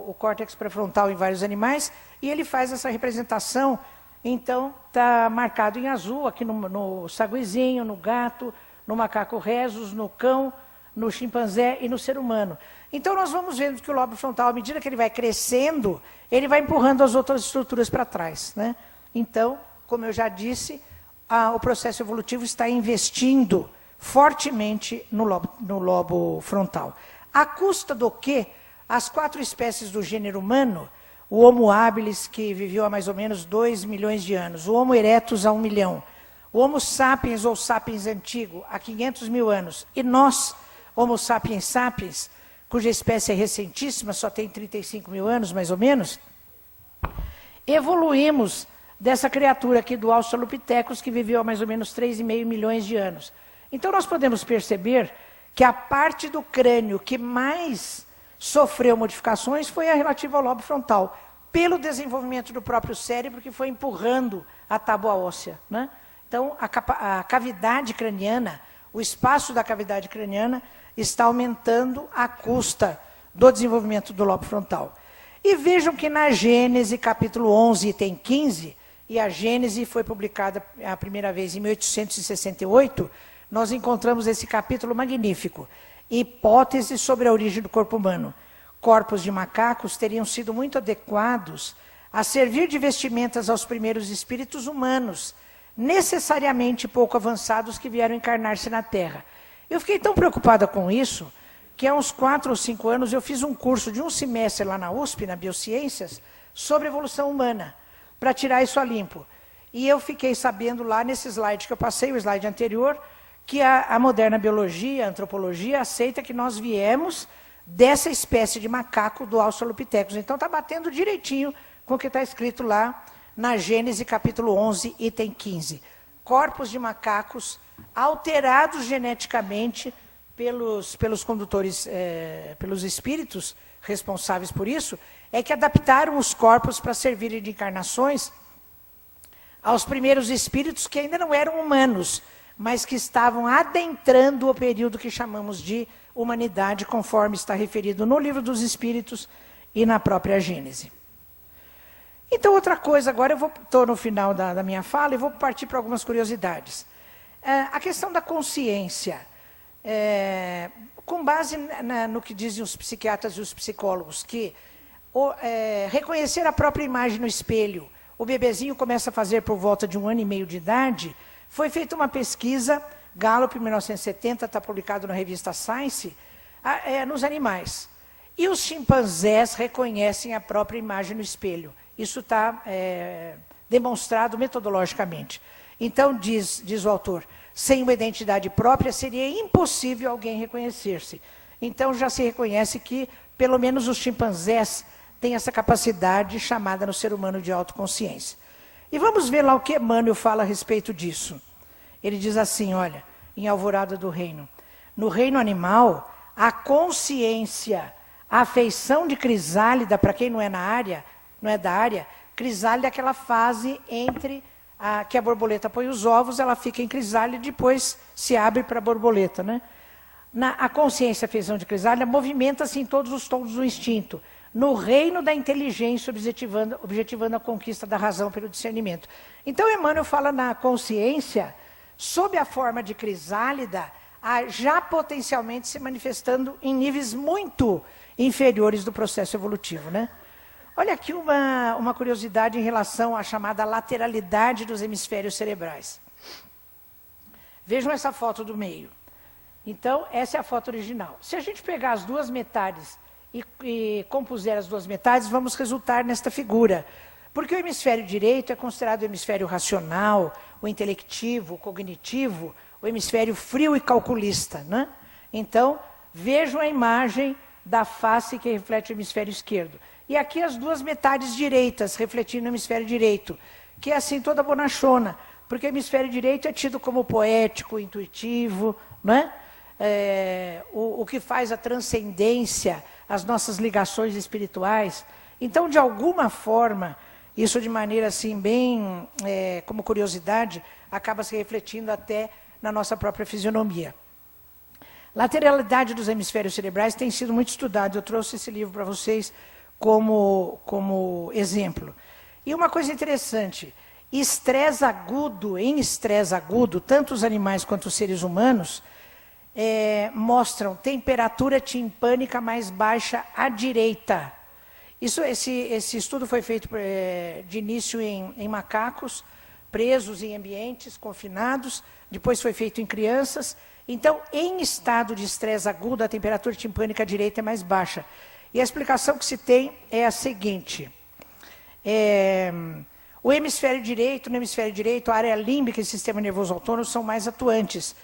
o córtex pré-frontal em vários animais, e ele faz essa representação, então, está marcado em azul, aqui no saguizinho, no gato, no macaco rhesus, no cão, no chimpanzé e no ser humano. Então, nós vamos vendo que o lobo frontal, à medida que ele vai crescendo, ele vai empurrando as outras estruturas para trás, né? Então, como eu já disse, o processo evolutivo está investindo fortemente no lobo frontal. À custa do que as 4 espécies do gênero humano, o Homo habilis, que viveu há mais ou menos 2 milhões de anos, o Homo erectus há 1 milhão, o Homo sapiens ou sapiens antigo há 500 mil anos, e nós, Homo sapiens sapiens, cuja espécie é recentíssima, só tem 35 mil anos mais ou menos, evoluímos dessa criatura aqui do Australopithecus, que viveu há mais ou menos 3,5 milhões de anos. Então nós podemos perceber que a parte do crânio que mais sofreu modificações foi a relativa ao lobo frontal, pelo desenvolvimento do próprio cérebro, que foi empurrando a tábua óssea, né? Então, a cavidade craniana, o espaço da cavidade craniana está aumentando à custa do desenvolvimento do lobo frontal. E vejam que na Gênese, capítulo 11, item 15, e a Gênese foi publicada a primeira vez em 1868, nós encontramos esse capítulo magnífico. Hipóteses sobre a origem do corpo humano. Corpos de macacos teriam sido muito adequados a servir de vestimentas aos primeiros espíritos humanos, necessariamente pouco avançados, que vieram encarnar-se na Terra. Eu fiquei tão preocupada com isso, que há uns 4 ou 5 anos eu fiz um curso de 1 semestre lá na USP, na Biociências, sobre evolução humana, para tirar isso a limpo. E eu fiquei sabendo lá nesse slide que eu passei, o slide anterior, que a moderna biologia, a antropologia, aceita que nós viemos dessa espécie de macaco do Australopithecus. Então está batendo direitinho com o que está escrito lá na Gênese, capítulo 11, item 15. Corpos de macacos alterados geneticamente pelos condutores, pelos espíritos responsáveis por isso, é que adaptaram os corpos para servirem de encarnações aos primeiros espíritos que ainda não eram humanos, mas que estavam adentrando o período que chamamos de humanidade, conforme está referido no Livro dos Espíritos e na própria Gênese. Então, outra coisa, agora eu estou no final da minha fala e vou partir para algumas curiosidades. A questão da consciência, com base no que dizem os psiquiatras e os psicólogos, que reconhecer a própria imagem no espelho, o bebezinho começa a fazer por volta de 1 ano e meio de idade. Foi feita uma pesquisa, Gallup, em 1970, está publicado na revista Science, nos animais. E os chimpanzés reconhecem a própria imagem no espelho. Isso está demonstrado metodologicamente. Então, diz o autor, sem uma identidade própria, seria impossível alguém reconhecer-se. Então, já se reconhece que, pelo menos, os chimpanzés têm essa capacidade chamada no ser humano de autoconsciência. E vamos ver lá o que Emmanuel fala a respeito disso. Ele diz assim, olha, em Alvorada do Reino. No reino animal, a consciência, a afeição de crisálida, para quem não é da área, crisálida é aquela fase entre que a borboleta põe os ovos, ela fica em crisálida e depois se abre para a borboleta, né? A consciência, a afeição de crisálida, movimenta-se em todos os tons do instinto. No reino da inteligência, objetivando a conquista da razão pelo discernimento. Então, Emmanuel fala na consciência, sob a forma de crisálida, já potencialmente se manifestando em níveis muito inferiores do processo evolutivo, né? Olha aqui uma curiosidade em relação à chamada lateralidade dos hemisférios cerebrais. Vejam essa foto do meio. Então, essa é a foto original. Se a gente pegar as duas metades e compuser as duas metades, vamos resultar nesta figura. Porque o hemisfério direito é considerado o hemisfério racional, o intelectivo, o cognitivo, o hemisfério frio e calculista, né? Então, vejam a imagem da face que reflete o hemisfério esquerdo. E aqui as duas metades direitas, refletindo o hemisfério direito, que é assim toda bonachona, porque o hemisfério direito é tido como poético, intuitivo, né? O que faz a transcendência, as nossas ligações espirituais. Então, de alguma forma, isso de maneira assim, bem como curiosidade, acaba se refletindo até na nossa própria fisionomia. Lateralidade dos hemisférios cerebrais tem sido muito estudado. Eu trouxe esse livro para vocês como exemplo. E uma coisa interessante, em estresse agudo, tanto os animais quanto os seres humanos mostram temperatura timpânica mais baixa à direita. Esse estudo foi feito de início em macacos, presos em ambientes confinados, depois foi feito em crianças. Então, em estado de estresse agudo, a temperatura timpânica direita é mais baixa. E a explicação que se tem é a seguinte. No hemisfério direito, a área límbica e o sistema nervoso autônomo são mais atuantes,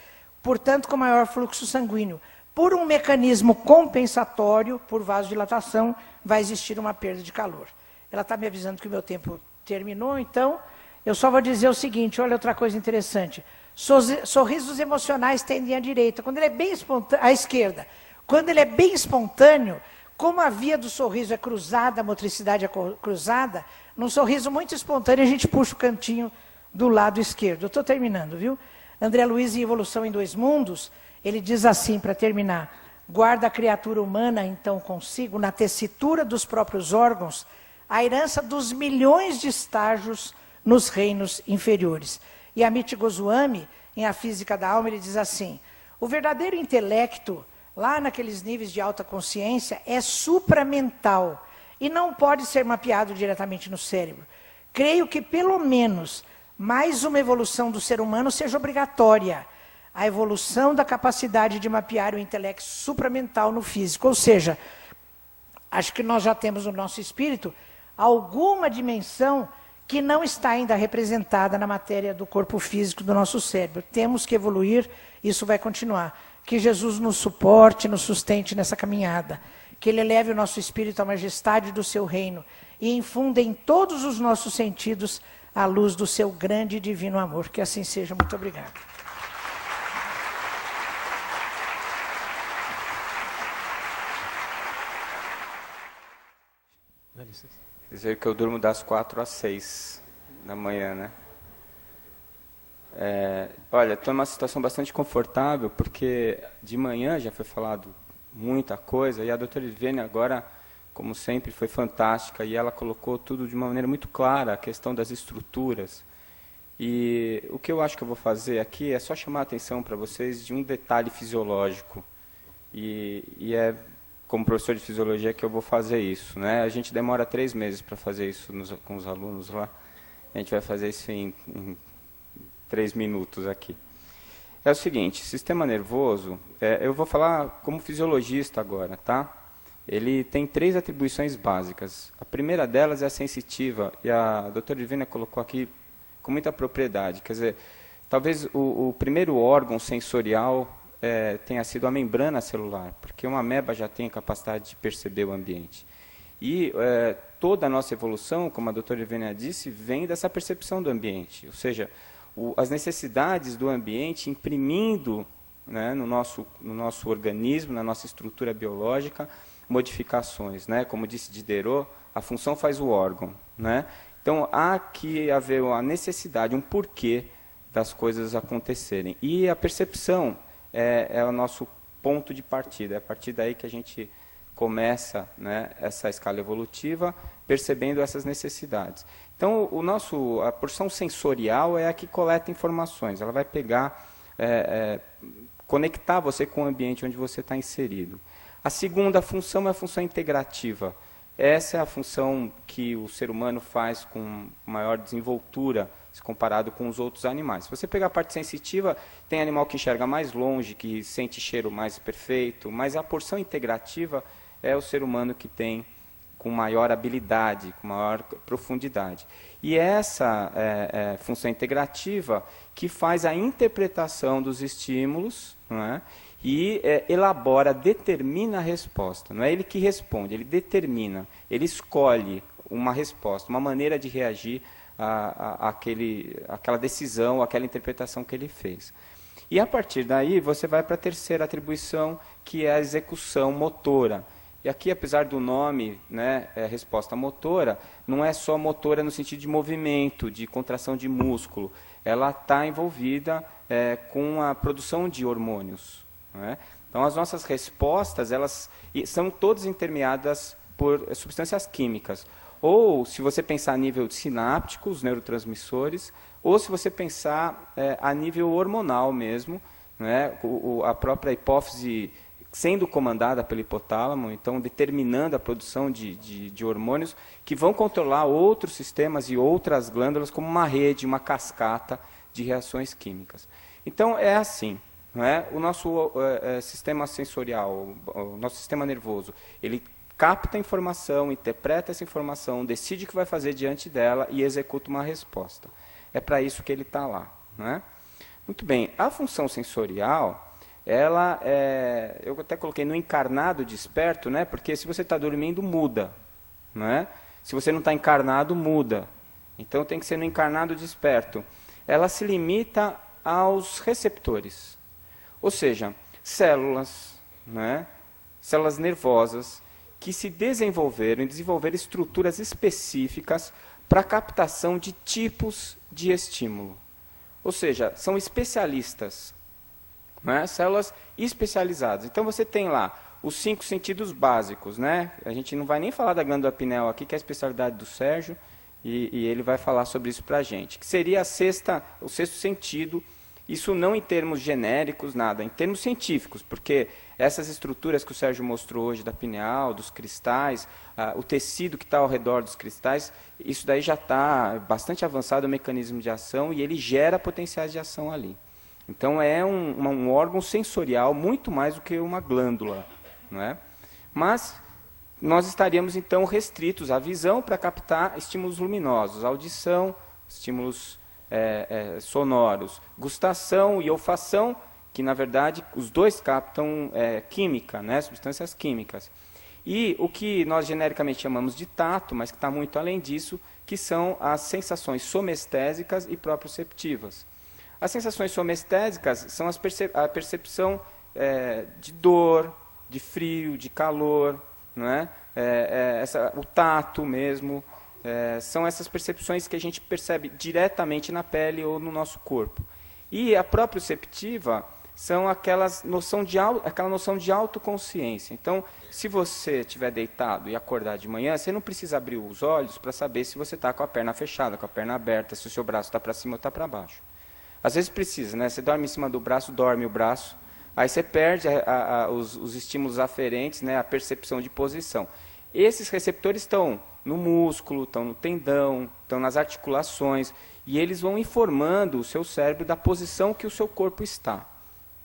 portanto, com maior fluxo sanguíneo. Por um mecanismo compensatório, por vasodilatação, vai existir uma perda de calor. Ela está me avisando que o meu tempo terminou, então eu só vou dizer o seguinte, olha outra coisa interessante. Sorrisos emocionais tendem à direita, quando ele é bem espontâneo, à esquerda. Quando ele é bem espontâneo, como a via do sorriso é cruzada, a motricidade é cruzada, num sorriso muito espontâneo, a gente puxa o cantinho do lado esquerdo. Eu estou terminando, viu? André Luiz, em Evolução em Dois Mundos, ele diz assim, para terminar, guarda a criatura humana, então, consigo, na tessitura dos próprios órgãos, a herança dos milhões de estágios nos reinos inferiores. E Amit Goswami, em A Física da Alma, ele diz assim, o verdadeiro intelecto, lá naqueles níveis de alta consciência, é supramental e não pode ser mapeado diretamente no cérebro. Creio que, pelo menos, mais uma evolução do ser humano seja obrigatória. A evolução da capacidade de mapear o intelecto supramental no físico. Ou seja, acho que nós já temos no nosso espírito alguma dimensão que não está ainda representada na matéria do corpo físico do nosso cérebro. Temos que evoluir, isso vai continuar. Que Jesus nos suporte, nos sustente nessa caminhada. Que Ele eleve o nosso espírito à majestade do seu reino e infunda em todos os nossos sentidos a luz do seu grande e divino amor. Que assim seja. Muito obrigado. Quer dizer que eu durmo das 4 às 6 da manhã, né? Olha, estou numa situação bastante confortável, porque de manhã já foi falado muita coisa, e a doutora Ivene agora, como sempre, foi fantástica, e ela colocou tudo de uma maneira muito clara, a questão das estruturas. E o que eu acho que eu vou fazer aqui é só chamar a atenção para vocês de um detalhe fisiológico, e é como professor de fisiologia que eu vou fazer isso, né? A gente demora 3 meses para fazer isso com os alunos lá, a gente vai fazer isso em 3 minutos aqui. É o seguinte, sistema nervoso, eu vou falar como fisiologista agora, tá? Ele tem 3 atribuições básicas. A primeira delas é a sensitiva, e a doutora Divina colocou aqui com muita propriedade. Quer dizer, talvez o primeiro órgão sensorial tenha sido a membrana celular, porque uma ameba já tem a capacidade de perceber o ambiente. E toda a nossa evolução, como a doutora Divina disse, vem dessa percepção do ambiente, ou seja, as necessidades do ambiente imprimindo, né, no nosso organismo, na nossa estrutura biológica, modificações, né? Como disse Diderot, a função faz o órgão, né? Então, há que haver a necessidade, um porquê das coisas acontecerem. E a percepção é o nosso ponto de partida, é a partir daí que a gente começa, né, essa escala evolutiva, percebendo essas necessidades. Então, a porção sensorial é a que coleta informações, ela vai pegar, conectar você com o ambiente onde você está inserido. A segunda função é a função integrativa. Essa é a função que o ser humano faz com maior desenvoltura, se comparado com os outros animais. Se você pegar a parte sensitiva, tem animal que enxerga mais longe, que sente cheiro mais perfeito, mas a porção integrativa é o ser humano que tem com maior habilidade, com maior profundidade. E essa função integrativa que faz a interpretação dos estímulos, não é? E elabora, determina a resposta. Não é ele que responde, ele determina, ele escolhe uma resposta, uma maneira de reagir àquela decisão, àquela interpretação que ele fez. E a partir daí você vai para a terceira atribuição, que é a execução motora. E aqui, apesar do nome, né, resposta motora, não é só motora no sentido de movimento, de contração de músculo. Ela está envolvida com a produção de hormônios. Né? Então, as nossas respostas, elas são todas intermeadas por substâncias químicas. Ou, se você pensar a nível sináptico, os neurotransmissores, ou se você pensar a nível hormonal mesmo, né? A própria hipófise sendo comandada pelo hipotálamo, então determinando a produção de hormônios que vão controlar outros sistemas e outras glândulas como uma rede, uma cascata de reações químicas. Então é assim, não é? O nosso sistema sensorial, o nosso sistema nervoso, ele capta a informação, interpreta essa informação, decide o que vai fazer diante dela e executa uma resposta. É para isso que ele está lá, não é? Muito bem, a função sensorial, ela eu até coloquei no encarnado desperto, né? Porque se você está dormindo, muda, né? Se você não está encarnado, muda. Então tem que ser no encarnado desperto. Ela se limita aos receptores, ou seja, células, né? Células nervosas que se desenvolveram e desenvolveram estruturas específicas para a captação de tipos de estímulo. Ou seja, são especialistas, né? Células especializadas. Então você tem lá os 5 sentidos básicos, né? A gente não vai nem falar da glândula pineal aqui, que é a especialidade do Sérgio, e ele vai falar sobre isso para a gente. Que seria o sexto sentido, isso não em termos genéricos, nada, em termos científicos, porque essas estruturas que o Sérgio mostrou hoje da pineal, dos cristais, o tecido que está ao redor dos cristais, isso daí já está bastante avançado o mecanismo de ação e ele gera potenciais de ação ali. Então é um órgão sensorial muito mais do que uma glândula, não é? Mas nós estaríamos então restritos à visão para captar estímulos luminosos, audição, estímulos sonoros, gustação e olfação, que na verdade os dois captam química, né, substâncias químicas. E o que nós genericamente chamamos de tato, mas que está muito além disso, que são as sensações somestésicas e proprioceptivas. As sensações somestésicas são a percepção de dor, de frio, de calor, não é? O tato mesmo. São essas percepções que a gente percebe diretamente na pele ou no nosso corpo. E a proprioceptiva são aquela noção de autoconsciência. Então, se você estiver deitado e acordar de manhã, você não precisa abrir os olhos para saber se você está com a perna fechada, com a perna aberta, se o seu braço está para cima ou está para baixo. Às vezes precisa, né? Você dorme em cima do braço, dorme o braço, aí você perde os estímulos aferentes, né? A percepção de posição. Esses receptores estão no músculo, estão no tendão, estão nas articulações, e eles vão informando o seu cérebro da posição que o seu corpo está.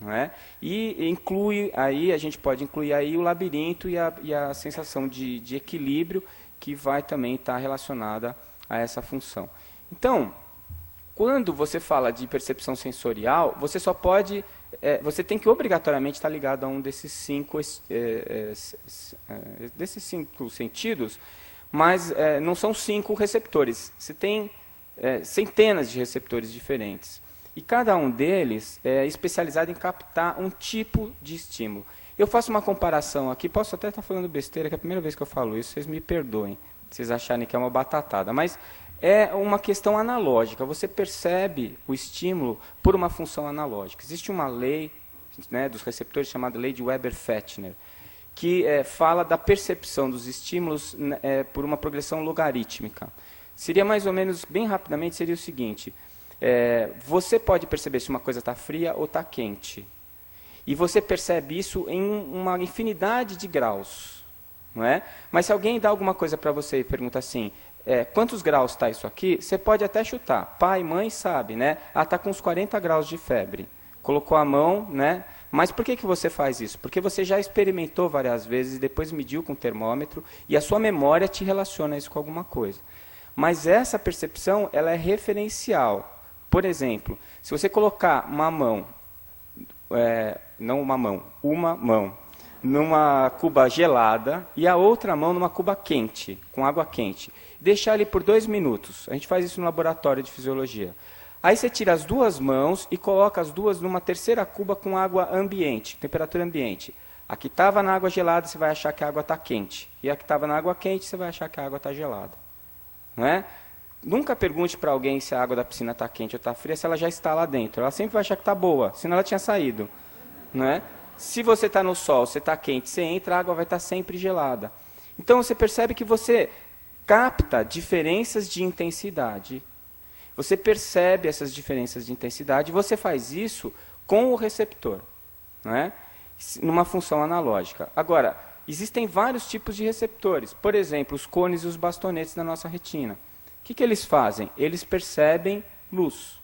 Não é? E a gente pode incluir aí o labirinto e a sensação de equilíbrio, que vai também estar relacionada a essa função. Então, quando você fala de percepção sensorial, você só pode... você tem que obrigatoriamente estar ligado a um desses cinco sentidos, mas não são 5 receptores. Você tem centenas de receptores diferentes. E cada um deles é especializado em captar um tipo de estímulo. Eu faço uma comparação aqui, posso até estar falando besteira, que é a primeira vez que eu falo isso, vocês me perdoem, se vocês acharem que é uma batatada, mas é uma questão analógica. Você percebe o estímulo por uma função analógica. Existe uma lei, né, dos receptores chamada lei de Weber-Fechner, que fala da percepção dos estímulos por uma progressão logarítmica. Seria mais ou menos, bem rapidamente, seria o seguinte: você pode perceber se uma coisa está fria ou está quente. E você percebe isso em uma infinidade de graus. Não é? Mas se alguém dá alguma coisa para você e pergunta assim, quantos graus está isso aqui? Você pode até chutar. Pai, mãe sabe, né? Está com uns 40 graus de febre. Colocou a mão, né? Mas por que você faz isso? Porque você já experimentou várias vezes, depois mediu com o termômetro, e a sua memória te relaciona isso com alguma coisa. Mas essa percepção, ela é referencial. Por exemplo, se você colocar uma mão, uma mão, numa cuba gelada e a outra mão numa cuba quente, com água quente, deixar ele por 2 minutos. A gente faz isso no laboratório de fisiologia. Aí você tira as 2 mãos e coloca as 2 numa terceira cuba com água ambiente, temperatura ambiente. A que estava na água gelada, você vai achar que a água está quente. E a que estava na água quente, você vai achar que a água está gelada. Não é? Nunca pergunte para alguém se a água da piscina está quente ou está fria, se ela já está lá dentro. Ela sempre vai achar que está boa, senão ela tinha saído. Não é? Se você está no sol, você está quente, você entra, a água vai estar sempre gelada. Então você percebe que você capta diferenças de intensidade. Você percebe essas diferenças de intensidade e você faz isso com o receptor. Não é? numa função analógica. Agora, existem vários tipos de receptores. Por exemplo, os cones e os bastonetes da nossa retina. O que eles fazem? Eles percebem luz.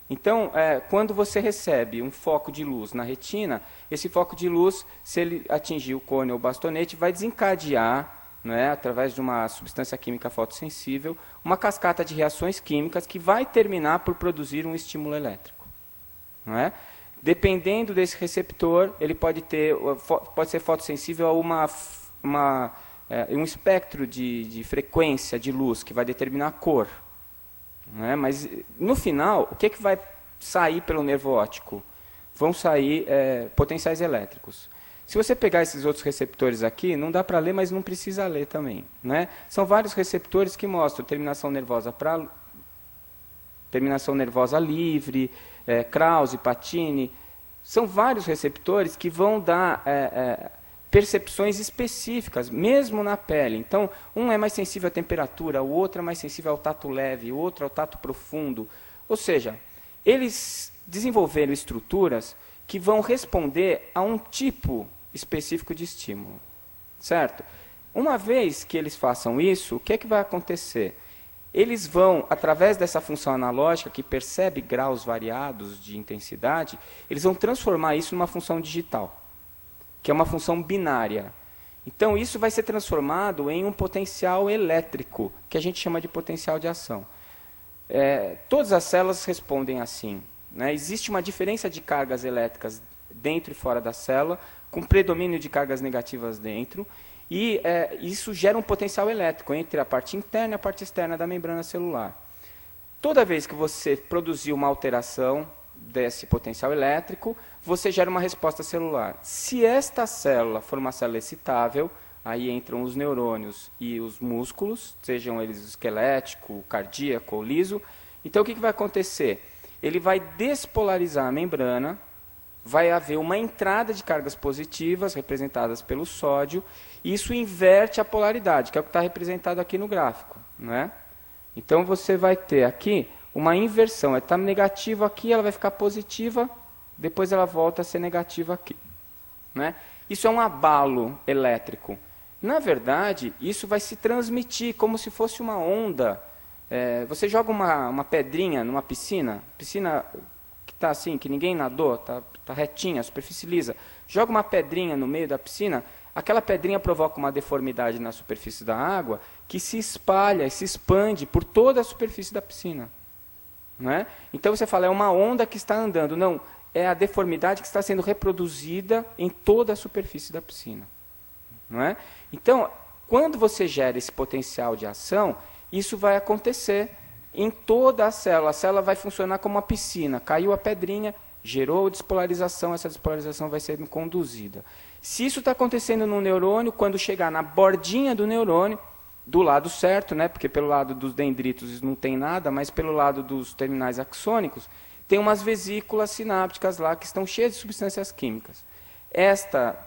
Então, quando você recebe um foco de luz na retina, esse foco de luz, se ele atingir o cone ou o bastonete, vai desencadear, através de uma substância química fotossensível, uma cascata de reações químicas que vai terminar por produzir um estímulo elétrico. Dependendo desse receptor, ele pode ser fotossensível a um espectro de frequência de luz que vai determinar a cor. Mas, no final, o que vai sair pelo nervo óptico? Vão sair potenciais elétricos. Se você pegar esses outros receptores aqui, não dá para ler, mas não precisa ler também. São vários receptores que mostram terminação nervosa livre, Krause, Pacini. São vários receptores que vão dar percepções específicas, mesmo na pele. Então, um é mais sensível à temperatura, o outro é mais sensível ao tato leve, o outro ao tato profundo. Ou seja, eles desenvolveram estruturas que vão responder a um tipo específico de estímulo. Certo? Uma vez que eles façam isso, o que vai acontecer? Eles vão, através dessa função analógica, que percebe graus variados de intensidade, eles vão transformar isso numa função digital, que é uma função binária. Então, isso vai ser transformado em um potencial elétrico, que a gente chama de potencial de ação. Todas as células respondem assim. Existe uma diferença de cargas elétricas dentro e fora da célula, com predomínio de cargas negativas dentro, e isso gera um potencial elétrico entre a parte interna e a parte externa da membrana celular. Toda vez que você produzir uma alteração desse potencial elétrico, você gera uma resposta celular. Se esta célula for uma célula excitável, aí entram os neurônios e os músculos, sejam eles esquelético, cardíaco ou liso. Então, o que vai acontecer? Ele vai despolarizar a membrana, vai haver uma entrada de cargas positivas, representadas pelo sódio, e isso inverte a polaridade, que é o que está representado aqui no gráfico. Então, você vai ter aqui uma inversão. Está negativa aqui, ela vai ficar positiva, depois ela volta a ser negativa aqui. Isso é um abalo elétrico. Na verdade, isso vai se transmitir como se fosse uma onda. Você joga uma pedrinha numa piscina que está assim, que ninguém nadou, está retinha, superfície lisa. Joga uma pedrinha no meio da piscina, aquela pedrinha provoca uma deformidade na superfície da água que se espalha e se expande por toda a superfície da piscina. Então você fala, é uma onda que está andando. Não, é a deformidade que está sendo reproduzida em toda a superfície da piscina. Então, quando você gera esse potencial de ação, isso vai acontecer em toda a célula vai funcionar como uma piscina. Caiu a pedrinha, gerou despolarização, essa despolarização vai ser conduzida. Se isso está acontecendo no neurônio, quando chegar na bordinha do neurônio, do lado certo, porque pelo lado dos dendritos não tem nada, mas pelo lado dos terminais axônicos, tem umas vesículas sinápticas lá que estão cheias de substâncias químicas.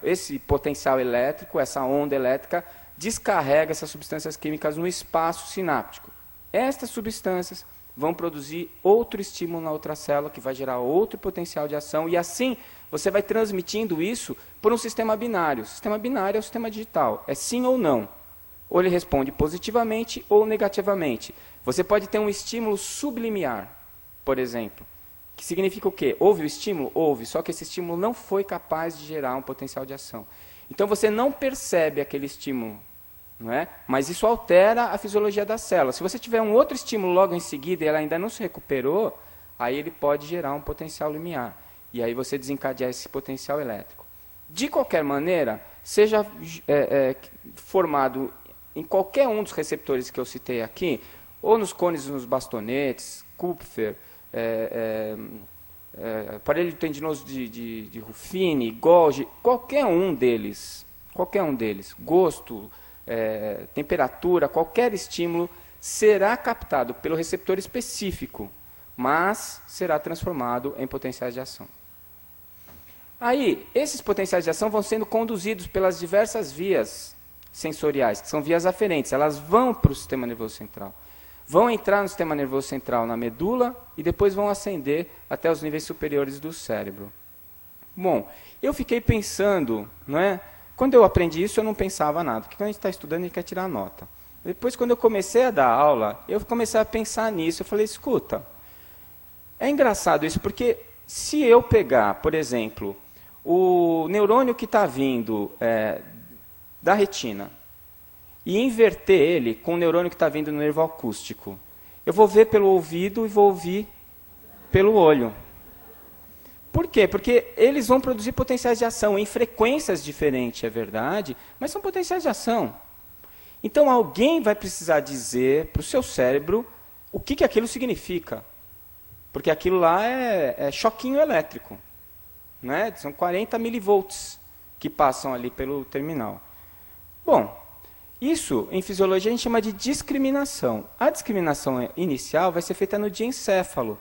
Esse potencial elétrico, essa onda elétrica, descarrega essas substâncias químicas no espaço sináptico. Estas substâncias vão produzir outro estímulo na outra célula, que vai gerar outro potencial de ação, e assim você vai transmitindo isso por um sistema binário. O sistema binário é o sistema digital, é sim ou não. Ou ele responde positivamente ou negativamente. Você pode ter um estímulo sublimiar, por exemplo, que significa o quê? Houve o estímulo? Houve, só que esse estímulo não foi capaz de gerar um potencial de ação. Então você não percebe aquele estímulo, mas isso altera a fisiologia da célula. Se você tiver um outro estímulo logo em seguida e ela ainda não se recuperou, aí ele pode gerar um potencial limiar. E aí você desencadear esse potencial elétrico. De qualquer maneira, seja formado em qualquer um dos receptores que eu citei aqui, ou nos cones e nos bastonetes, Kupfer, aparelho tendinoso de Ruffini, Golgi, qualquer um deles, gosto, temperatura, qualquer estímulo será captado pelo receptor específico, mas será transformado em potenciais de ação. Aí, esses potenciais de ação vão sendo conduzidos pelas diversas vias sensoriais, que são vias aferentes, elas vão para o sistema nervoso central. Vão entrar no sistema nervoso central na medula e depois vão ascender até os níveis superiores do cérebro. Bom, eu fiquei pensando, não é? Quando eu aprendi isso, eu não pensava nada, porque quando a gente está estudando, a gente quer tirar nota. Depois, quando eu comecei a dar aula, eu comecei a pensar nisso. Eu falei, escuta, é engraçado isso, porque se eu pegar, por exemplo, o neurônio que está vindo da retina e inverter ele com o neurônio que está vindo no nervo acústico, eu vou ver pelo ouvido e vou ouvir pelo olho. Por quê? Porque eles vão produzir potenciais de ação em frequências diferentes, é verdade, mas são potenciais de ação. Então alguém vai precisar dizer para o seu cérebro o que aquilo significa. Porque aquilo lá é choquinho elétrico. Né? São 40 milivolts que passam ali pelo terminal. Bom, isso em fisiologia a gente chama de discriminação. A discriminação inicial vai ser feita no diencéfalo,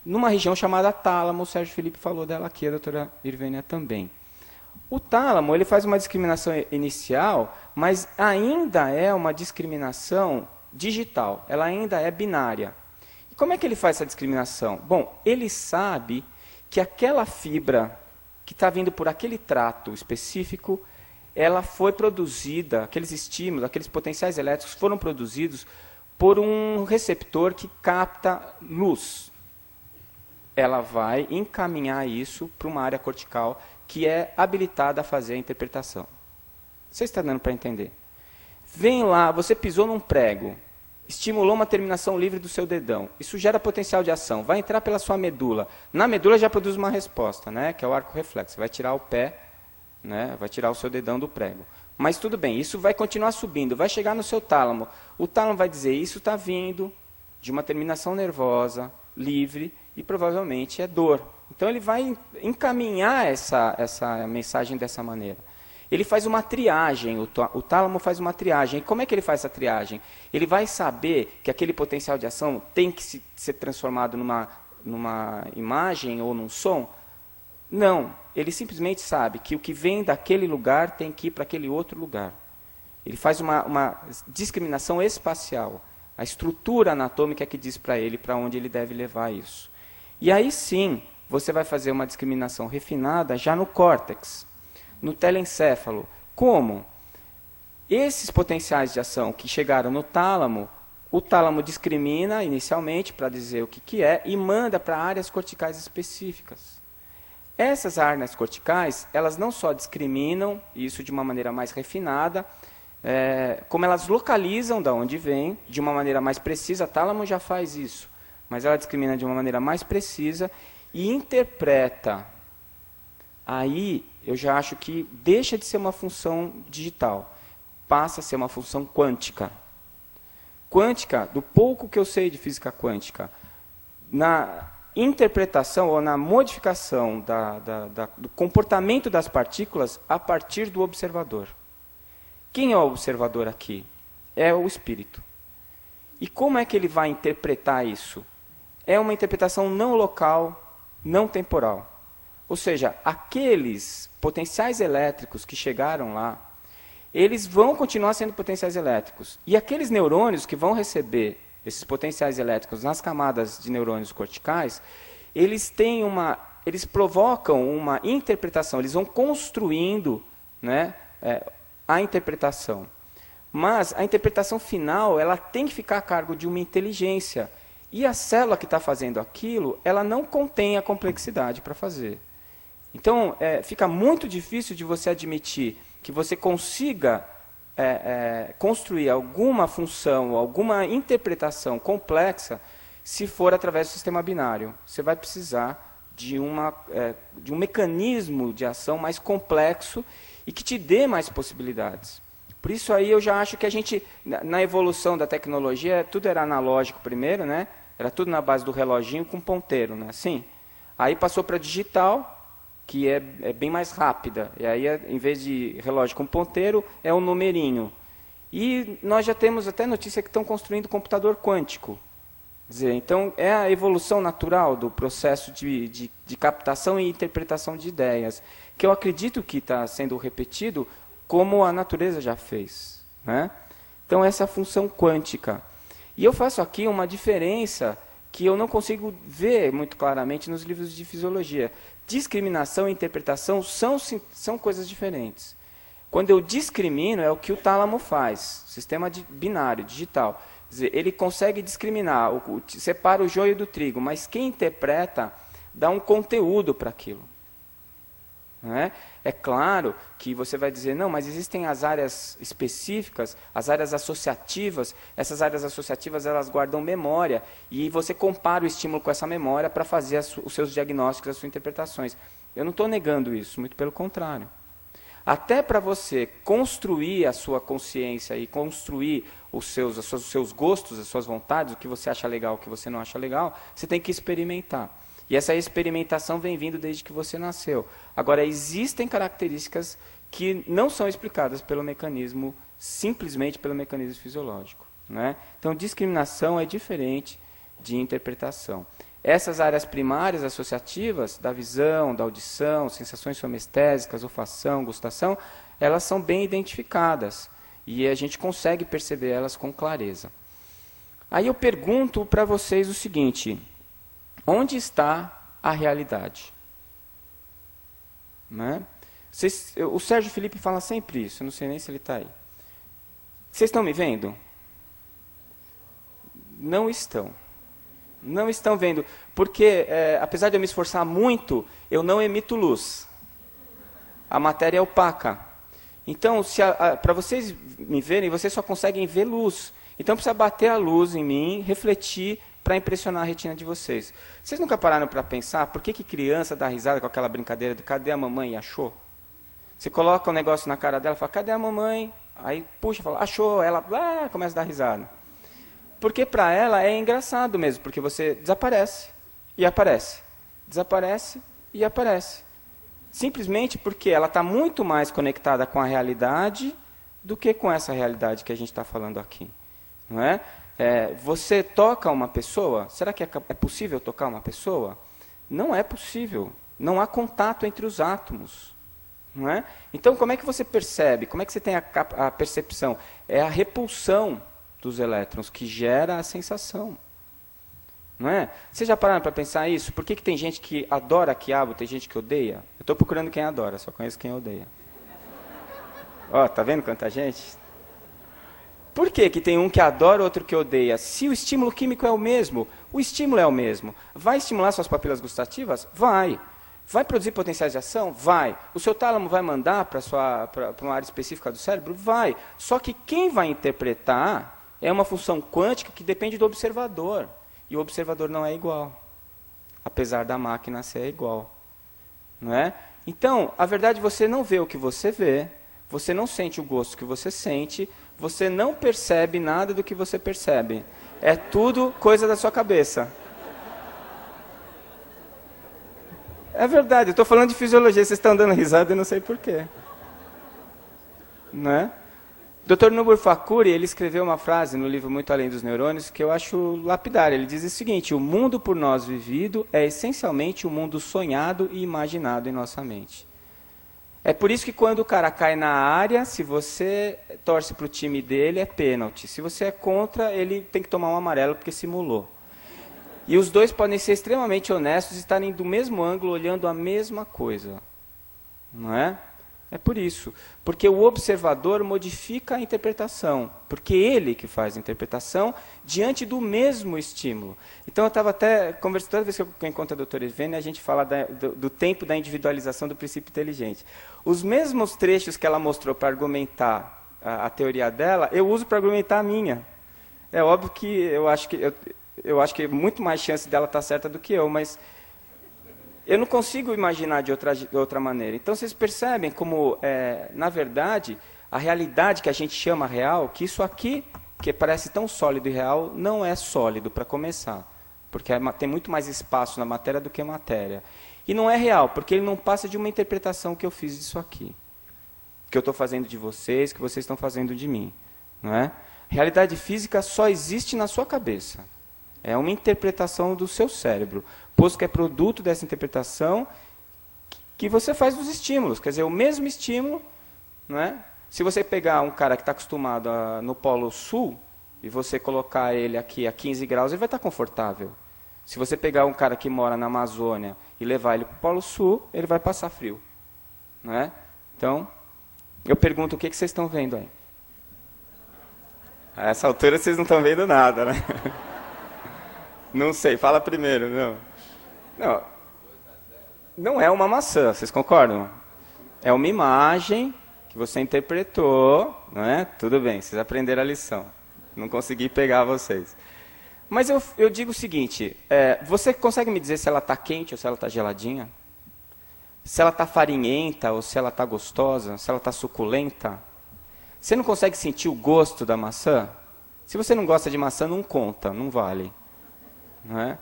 numa região chamada tálamo. O Sérgio Felipe falou dela aqui, a doutora Irvênia também. O tálamo ele faz uma discriminação inicial, mas ainda é uma discriminação digital, ela ainda é binária. E como é que ele faz essa discriminação? Bom, ele sabe que aquela fibra que está vindo por aquele trato específico, ela foi produzida, aqueles estímulos, aqueles potenciais elétricos foram produzidos por um receptor que capta luz. Ela vai encaminhar isso para uma área cortical que é habilitada a fazer a interpretação. Você está dando para entender? Vem lá, você pisou num prego, estimulou uma terminação livre do seu dedão. Isso gera potencial de ação. Vai entrar pela sua medula. Na medula já produz uma resposta, né, que é o arco reflexo. Vai tirar o pé, né, vai tirar o seu dedão do prego. Mas tudo bem, isso vai continuar subindo, vai chegar no seu tálamo. O tálamo vai dizer, isso está vindo de uma terminação nervosa, livre, e provavelmente é dor. Então ele vai encaminhar essa mensagem dessa maneira. Ele faz uma triagem, o tálamo faz uma triagem. E como é que ele faz essa triagem? Ele vai saber que aquele potencial de ação tem que ser transformado numa imagem ou num som? Não, ele simplesmente sabe que o que vem daquele lugar tem que ir para aquele outro lugar. Ele faz uma discriminação espacial. A estrutura anatômica é que diz para ele para onde ele deve levar isso. E aí sim, você vai fazer uma discriminação refinada já no córtex, no telencéfalo. Como? Esses potenciais de ação que chegaram no tálamo, o tálamo discrimina inicialmente para dizer o que é e manda para áreas corticais específicas. Essas áreas corticais, elas não só discriminam, isso de uma maneira mais refinada, como elas localizam de onde vem, de uma maneira mais precisa. A tálamo já faz isso, mas ela discrimina de uma maneira mais precisa e interpreta. Aí eu já acho que deixa de ser uma função digital, passa a ser uma função quântica. Quântica, do pouco que eu sei de física quântica, na interpretação ou na modificação do comportamento das partículas a partir do observador. Quem é o observador aqui? É o espírito. E como é que ele vai interpretar isso? É uma interpretação não local, não temporal. Ou seja, aqueles potenciais elétricos que chegaram lá, eles vão continuar sendo potenciais elétricos. E aqueles neurônios que vão receber esses potenciais elétricos nas camadas de neurônios corticais, eles provocam uma interpretação, eles vão construindo, né, a interpretação. Mas a interpretação final, ela tem que ficar a cargo de uma inteligência. E a célula que está fazendo aquilo, ela não contém a complexidade para fazer. Então, fica muito difícil de você admitir que você consiga construir alguma função, alguma interpretação complexa, se for através do sistema binário. Você vai precisar de um mecanismo de ação mais complexo e que te dê mais possibilidades. Por isso aí eu já acho que a gente, na evolução da tecnologia, tudo era analógico primeiro, né? Era tudo na base do reloginho com ponteiro, né? Assim. Aí passou para digital, que é bem mais rápida. E aí, em vez de relógio com ponteiro, é um numerinho. E nós já temos até notícia que estão construindo computador quântico. Quer dizer, então, é a evolução natural do processo de captação e interpretação de ideias, que eu acredito que está sendo repetido como a natureza já fez. Né? Então, essa é a função quântica. E eu faço aqui uma diferença que eu não consigo ver muito claramente nos livros de fisiologia. Discriminação e interpretação são coisas diferentes. Quando eu discrimino, é o que o tálamo faz, sistema binário, digital. Quer dizer, ele consegue discriminar, separa o joio do trigo, mas quem interpreta dá um conteúdo para aquilo. Não é? É claro que você vai dizer, não, mas existem as áreas específicas, as áreas associativas, essas áreas associativas elas guardam memória, e você compara o estímulo com essa memória para fazer os seus diagnósticos, as suas interpretações. Eu não estou negando isso, muito pelo contrário. Até para você construir a sua consciência e construir os seus gostos, as suas vontades, o que você acha legal, o que você não acha legal, você tem que experimentar. E essa experimentação vem vindo desde que você nasceu. Agora, existem características que não são explicadas pelo mecanismo, simplesmente pelo mecanismo fisiológico. Né? Então, discriminação é diferente de interpretação. Essas áreas primárias associativas, da visão, da audição, sensações somestésicas, olfação, gustação, elas são bem identificadas. E a gente consegue perceber elas com clareza. Aí eu pergunto para vocês o seguinte: onde está a realidade? Né? O Sérgio Felipe fala sempre isso, eu não sei nem se ele está aí. Vocês estão me vendo? Não estão. Não estão vendo, porque, apesar de eu me esforçar muito, eu não emito luz. A matéria é opaca. Então, para vocês me verem, vocês só conseguem ver luz. Então, precisa bater a luz em mim, refletir, para impressionar a retina de vocês. Vocês nunca pararam para pensar por que criança dá risada com aquela brincadeira de cadê a mamãe e achou? Você coloca um negócio na cara dela e fala, cadê a mamãe? Aí puxa, fala, achou, ela começa a dar risada. Porque para ela é engraçado mesmo, porque você desaparece e aparece. Desaparece e aparece. Simplesmente porque ela está muito mais conectada com a realidade do que com essa realidade que a gente está falando aqui. Não é? Você toca uma pessoa, será que é possível tocar uma pessoa? Não é possível. Não há contato entre os átomos. Não é? Então, como é que você percebe? Como é que você tem a percepção? É a repulsão dos elétrons que gera a sensação. Não é? Vocês já pararam para pensar isso? Por que tem gente que adora quiabo e tem gente que odeia? Eu estou procurando quem adora, só conheço quem odeia. Ó, tá vendo quanta gente? Por que tem um que adora, outro que odeia? Se o estímulo químico é o mesmo, o estímulo é o mesmo. Vai estimular suas papilas gustativas? Vai. Vai produzir potenciais de ação? Vai. O seu tálamo vai mandar para uma área específica do cérebro? Vai. Só que quem vai interpretar é uma função quântica que depende do observador. E o observador não é igual. Apesar da máquina ser igual. Não é? Então, a verdade, você não vê o que você vê, você não sente o gosto que você sente, você não percebe nada do que você percebe. É tudo coisa da sua cabeça. É verdade, eu estou falando de fisiologia, vocês estão dando risada e não sei porquê. Não é? Dr. Nobuo Fakuri, ele escreveu uma frase no livro Muito Além dos Neurônios que eu acho lapidária. Ele diz o seguinte: o mundo por nós vivido é essencialmente um mundo sonhado e imaginado em nossa mente. É por isso que quando o cara cai na área, se você torce para o time dele, é pênalti. Se você é contra, ele tem que tomar um amarelo porque simulou. E os dois podem ser extremamente honestos e estarem do mesmo ângulo, olhando a mesma coisa. Não é? É por isso. Porque o observador modifica a interpretação. Porque ele que faz a interpretação diante do mesmo estímulo. Então eu estava até conversando, toda vez que eu encontro a doutora Ivene, a gente fala do tempo da individualização do princípio inteligente. Os mesmos trechos que ela mostrou para argumentar a teoria dela, eu uso para argumentar a minha. É óbvio que eu acho que é muito mais chance dela estar certa do que eu, mas eu não consigo imaginar de outra maneira. Então, vocês percebem como, na verdade, a realidade que a gente chama real, que isso aqui, que parece tão sólido e real, não é sólido para começar. Porque tem muito mais espaço na matéria do que matéria. E não é real, porque ele não passa de uma interpretação que eu fiz disso aqui. Que eu estou fazendo de vocês, que vocês estão fazendo de mim. Não é? Realidade física só existe na sua cabeça. É uma interpretação do seu cérebro. Posto que é produto dessa interpretação que você faz dos estímulos. Quer dizer, o mesmo estímulo, não é? Se você pegar um cara que está acostumado no Polo Sul, e você colocar ele aqui a 15 graus, ele vai estar confortável. Se você pegar um cara que mora na Amazônia e levar ele para o Polo Sul, ele vai passar frio. Não é? Então, eu pergunto, o que vocês estão vendo aí? A essa altura vocês não estão vendo nada, né? Não sei, fala primeiro. Não é uma maçã, vocês concordam? É uma imagem que você interpretou, não é? Tudo bem, vocês aprenderam a lição. Não consegui pegar vocês. Mas eu digo o seguinte, você consegue me dizer se ela está quente ou se ela está geladinha? Se ela está farinhenta ou se ela está gostosa? Se ela está suculenta? Você não consegue sentir o gosto da maçã? Se você não gosta de maçã, não conta, não vale. Não é?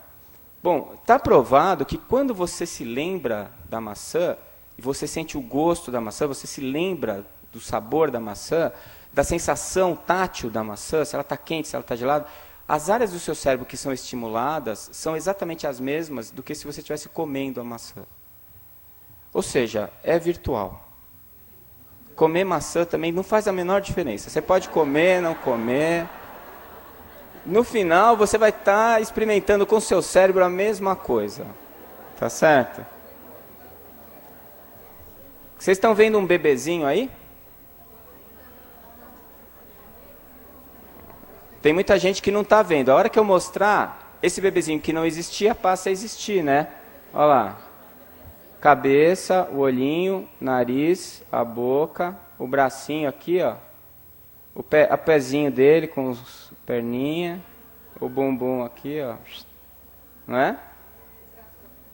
Bom, está provado que quando você se lembra da maçã, e você sente o gosto da maçã, você se lembra do sabor da maçã, da sensação tátil da maçã, se ela está quente, se ela está gelada, as áreas do seu cérebro que são estimuladas são exatamente as mesmas do que se você estivesse comendo a maçã. Ou seja, é virtual. Comer maçã também não faz a menor diferença. Você pode comer, não comer. No final, você vai estar experimentando com o seu cérebro a mesma coisa. Tá certo? Vocês estão vendo um bebezinho aí? Tem muita gente que não está vendo. A hora que eu mostrar, esse bebezinho que não existia, passa a existir, né? Olha lá. Cabeça, o olhinho, nariz, a boca, o bracinho aqui, ó. O pezinho dele com as perninhas, o bumbum aqui, ó. Não é?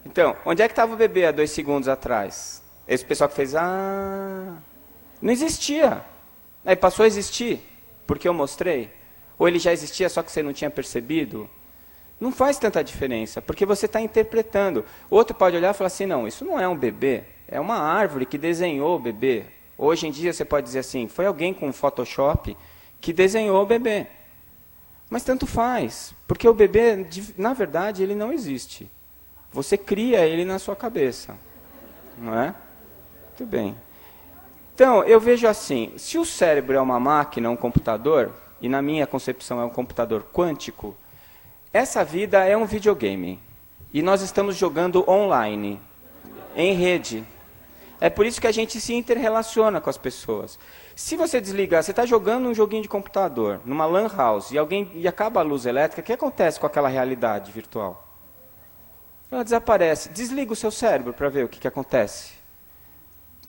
Então, onde é que estava o bebê há 2 segundos atrás? Esse pessoal que fez, não existia. Aí passou a existir, porque eu mostrei. Ou ele já existia, só que você não tinha percebido? Não faz tanta diferença, porque você está interpretando. Outro pode olhar e falar assim, não, isso não é um bebê, é uma árvore que desenhou o bebê. Hoje em dia você pode dizer assim, foi alguém com Photoshop que desenhou o bebê. Mas tanto faz, porque o bebê, na verdade, ele não existe. Você cria ele na sua cabeça, não é? Muito bem. Então, eu vejo assim, se o cérebro é uma máquina, um computador, e na minha concepção é um computador quântico, essa vida é um videogame. E nós estamos jogando online, em rede. É por isso que a gente se interrelaciona com as pessoas. Se você desligar, você está jogando um joguinho de computador, numa lan house, e acaba a luz elétrica, o que acontece com aquela realidade virtual? Ela desaparece. Desliga o seu cérebro para ver o que acontece.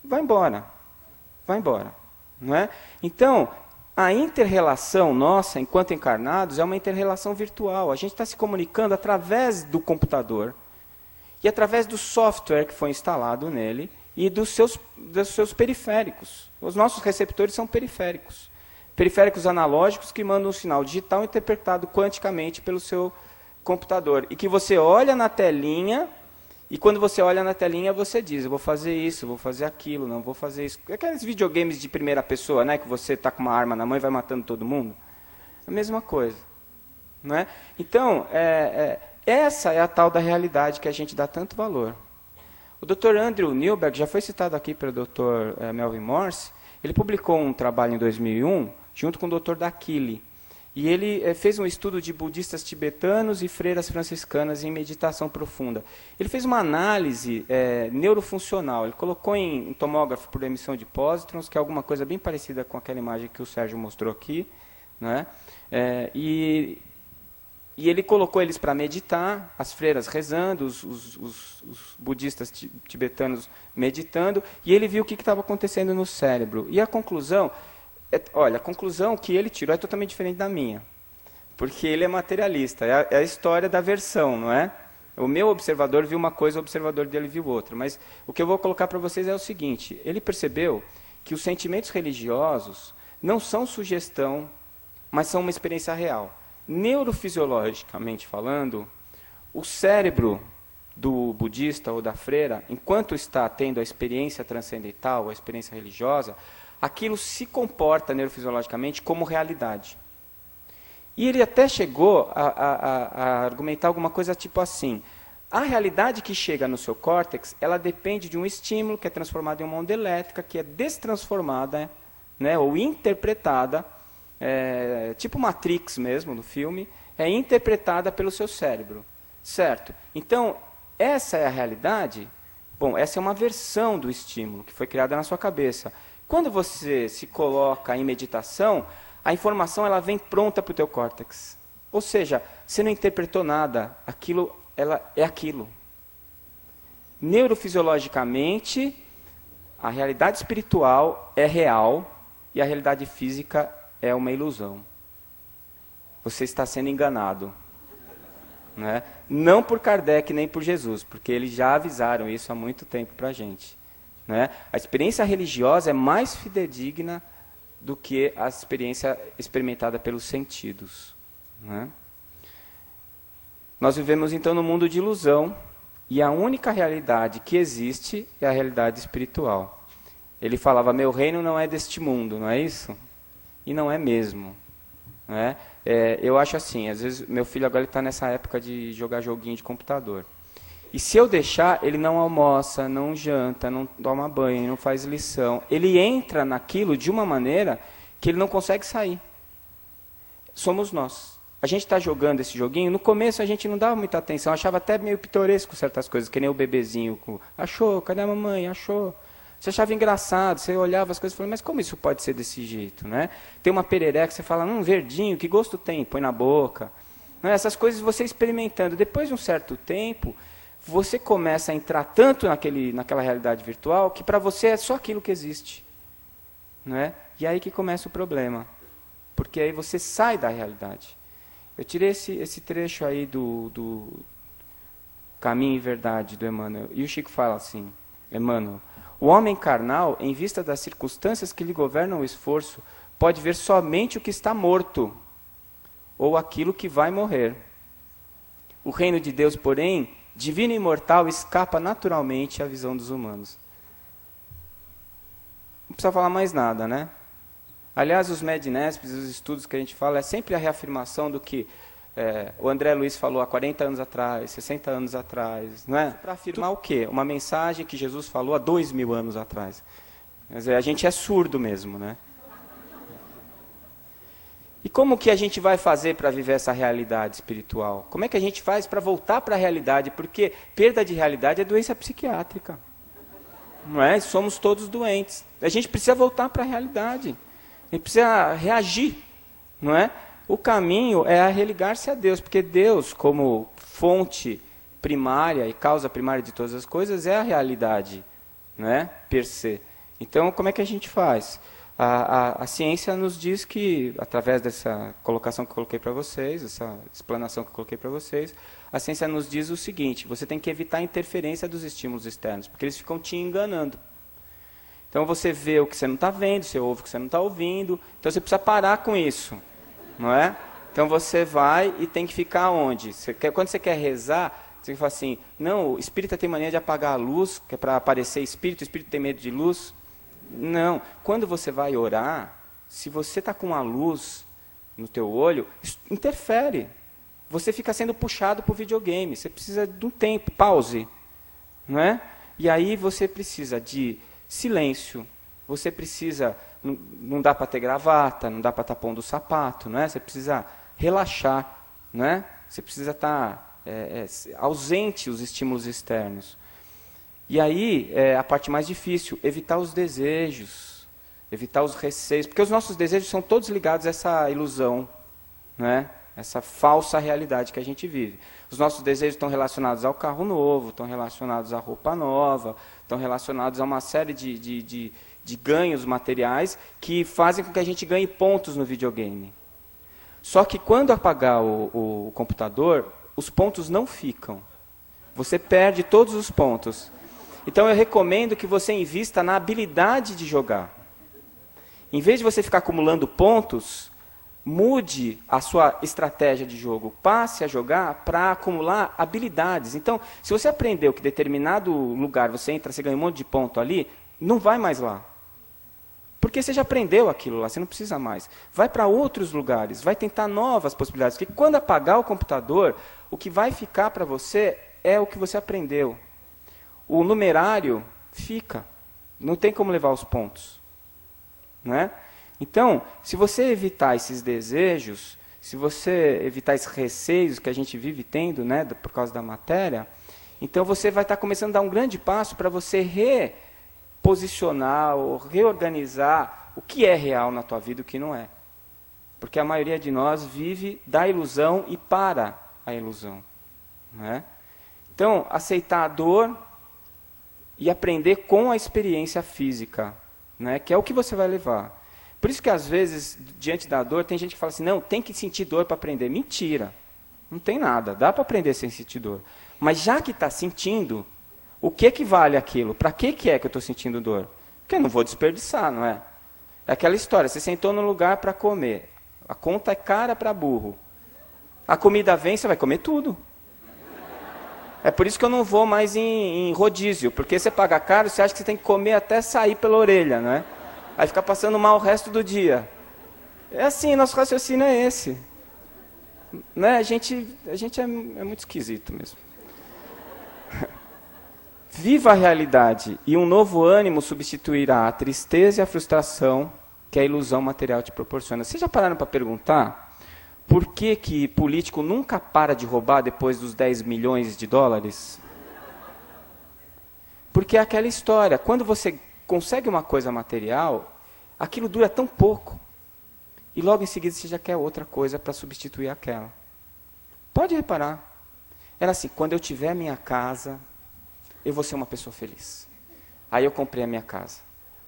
Vai embora. Vai embora. Não é? Então, a inter-relação nossa, enquanto encarnados, é uma inter-relação virtual. A gente está se comunicando através do computador e através do software que foi instalado nele e dos seus periféricos. Os nossos receptores são periféricos. Periféricos analógicos que mandam um sinal digital interpretado quanticamente pelo seu computador. E que você olha na telinha, e quando você olha na telinha, você diz, eu vou fazer isso, vou fazer aquilo, não vou fazer isso. Aqueles videogames de primeira pessoa, né, que você está com uma arma na mão e vai matando todo mundo. A mesma coisa. Não é? Então, essa é a tal da realidade que a gente dá tanto valor. O Dr. Andrew Newberg, já foi citado aqui pelo Dr. Melvin Morse, ele publicou um trabalho em 2001, junto com o Dr. Dakili. E ele fez um estudo de budistas tibetanos e freiras franciscanas em meditação profunda. Ele fez uma análise neurofuncional. Ele colocou em tomógrafo por emissão de pósitrons, que é alguma coisa bem parecida com aquela imagem que o Sérgio mostrou aqui. Né? E ele colocou eles para meditar, as freiras rezando, os budistas tibetanos meditando, e ele viu o que estava acontecendo no cérebro. E a conclusão... Olha, a conclusão que ele tirou é totalmente diferente da minha, porque ele é materialista, é a história da versão, não é? O meu observador viu uma coisa, o observador dele viu outra, mas o que eu vou colocar para vocês é o seguinte, ele percebeu que os sentimentos religiosos não são sugestão, mas são uma experiência real. Neurofisiologicamente falando, o cérebro do budista ou da freira, enquanto está tendo a experiência transcendental, a experiência religiosa, aquilo se comporta neurofisiologicamente como realidade. E ele até chegou a argumentar alguma coisa tipo assim, a realidade que chega no seu córtex, ela depende de um estímulo que é transformado em uma onda elétrica, que é destransformada, né, ou interpretada, tipo Matrix mesmo, no filme, é interpretada pelo seu cérebro. Certo. Então, essa é a realidade? Bom, essa é uma versão do estímulo que foi criada na sua cabeça. Quando você se coloca em meditação, a informação ela vem pronta para o teu córtex. Ou seja, você não interpretou nada, aquilo ela é aquilo. Neurofisiologicamente, a realidade espiritual é real e a realidade física é uma ilusão. Você está sendo enganado. Né? Não por Kardec nem por Jesus, porque eles já avisaram isso há muito tempo para a gente. Né? A experiência religiosa é mais fidedigna do que a experiência experimentada pelos sentidos. Né? Nós vivemos então num mundo de ilusão, e a única realidade que existe é a realidade espiritual. Ele falava, meu reino não é deste mundo, não é isso? E não é mesmo. Né? Eu acho assim, às vezes meu filho agora está nessa época de jogar joguinho de computador. E se eu deixar, ele não almoça, não janta, não toma banho, não faz lição. Ele entra naquilo de uma maneira que ele não consegue sair. Somos nós. A gente está jogando esse joguinho, no começo a gente não dava muita atenção, achava até meio pitoresco certas coisas, que nem o bebezinho. Achou, cadê a mamãe? Achou. Você achava engraçado, você olhava as coisas e falava, mas como isso pode ser desse jeito? Né? Tem uma perereca, você fala, verdinho, que gosto tem? Põe na boca. Né? Essas coisas você experimentando. Depois de um certo tempo, você começa a entrar tanto naquela realidade virtual que para você é só aquilo que existe. Né? E aí que começa o problema. Porque aí você sai da realidade. Eu tirei esse trecho aí do Caminho e Verdade, do Emmanuel. E o Chico fala assim, Emmanuel, o homem carnal, em vista das circunstâncias que lhe governam o esforço, pode ver somente o que está morto, ou aquilo que vai morrer. O reino de Deus, porém, divino e imortal, escapa naturalmente à visão dos humanos. Não precisa falar mais nada, né? Aliás, os Mednesps, os estudos que a gente fala, é sempre a reafirmação do que o André Luiz falou há 40 anos atrás, 60 anos atrás, não é? Para afirmar o quê? Uma mensagem que Jesus falou há 2000 anos atrás. Quer dizer, a gente é surdo mesmo, né? E como que a gente vai fazer para viver essa realidade espiritual? Como é que a gente faz para voltar para a realidade? Porque perda de realidade é doença psiquiátrica. Não é? Somos todos doentes. A gente precisa voltar para a realidade. A gente precisa reagir, não é? O caminho é a religar-se a Deus, porque Deus, como fonte primária e causa primária de todas as coisas, é a realidade, não é? Per se. Então, como é que a gente faz? A ciência nos diz que, através dessa colocação que eu coloquei para vocês, essa explanação que eu coloquei para vocês, a ciência nos diz o seguinte, você tem que evitar a interferência dos estímulos externos, porque eles ficam te enganando. Então você vê o que você não está vendo, você ouve o que você não está ouvindo, então você precisa parar com isso, não é? Então você vai e tem que ficar onde? Quando você quer rezar, você fala assim, não, o espírita tem mania de apagar a luz, que é para aparecer espírito, o espírito tem medo de luz. Não, quando você vai orar, se você está com a luz no teu olho, isso interfere. Você fica sendo puxado para o videogame, você precisa de um tempo, pause, não é? E aí você precisa de silêncio, você precisa, não dá para ter gravata, não dá para estar pondo o sapato, não é? Você precisa relaxar, não é? Você precisa estar ausente os estímulos externos. E aí, a parte mais difícil, evitar os desejos, evitar os receios, porque os nossos desejos são todos ligados a essa ilusão, não é? Essa falsa realidade que a gente vive. Os nossos desejos estão relacionados ao carro novo, estão relacionados à roupa nova, estão relacionados a uma série de ganhos materiais que fazem com que a gente ganhe pontos no videogame. Só que quando apagar o computador, os pontos não ficam. Você perde todos os pontos. Então eu recomendo que você invista na habilidade de jogar. Em vez de você ficar acumulando pontos, mude a sua estratégia de jogo. Passe a jogar para acumular habilidades. Então, se você aprendeu que determinado lugar você entra, você ganha um monte de ponto ali, não vai mais lá. Porque você já aprendeu aquilo lá, você não precisa mais. Vai para outros lugares, vai tentar novas possibilidades. Porque quando apagar o computador, o que vai ficar para você é o que você aprendeu. O numerário fica. Não tem como levar os pontos. Não é? Então, se você evitar esses desejos, se você evitar esses receios que a gente vive tendo, né, por causa da matéria, então você vai estar começando a dar um grande passo para você reposicionar ou reorganizar o que é real na tua vida e o que não é. Porque a maioria de nós vive da ilusão e para a ilusão. Né? Então, aceitar a dor e aprender com a experiência física, né? Que é o que você vai levar. Por isso que, às vezes, diante da dor, tem gente que fala assim, não, tem que sentir dor para aprender. Mentira. Não tem nada. Dá para aprender sem sentir dor. Mas já que está sentindo, o que vale aquilo? Para que é que eu estou sentindo dor? Porque eu não vou desperdiçar, não é? É aquela história, você sentou no lugar para comer. A conta é cara para burro. A comida vem, você vai comer tudo. É por isso que eu não vou mais em rodízio, porque você paga caro, você acha que você tem que comer até sair pela orelha, né? Aí fica passando mal o resto do dia. É assim, nosso raciocínio é esse. Né? A gente é muito esquisito mesmo. Viva a realidade e um novo ânimo substituirá a tristeza e a frustração que a ilusão material te proporciona. Vocês já pararam para perguntar por que político nunca para de roubar depois dos 10 milhões de dólares? Porque é aquela história, quando você consegue uma coisa material, aquilo dura tão pouco. E logo em seguida você já quer outra coisa para substituir aquela. Pode reparar. Era assim, quando eu tiver a minha casa, eu vou ser uma pessoa feliz. Aí eu comprei a minha casa.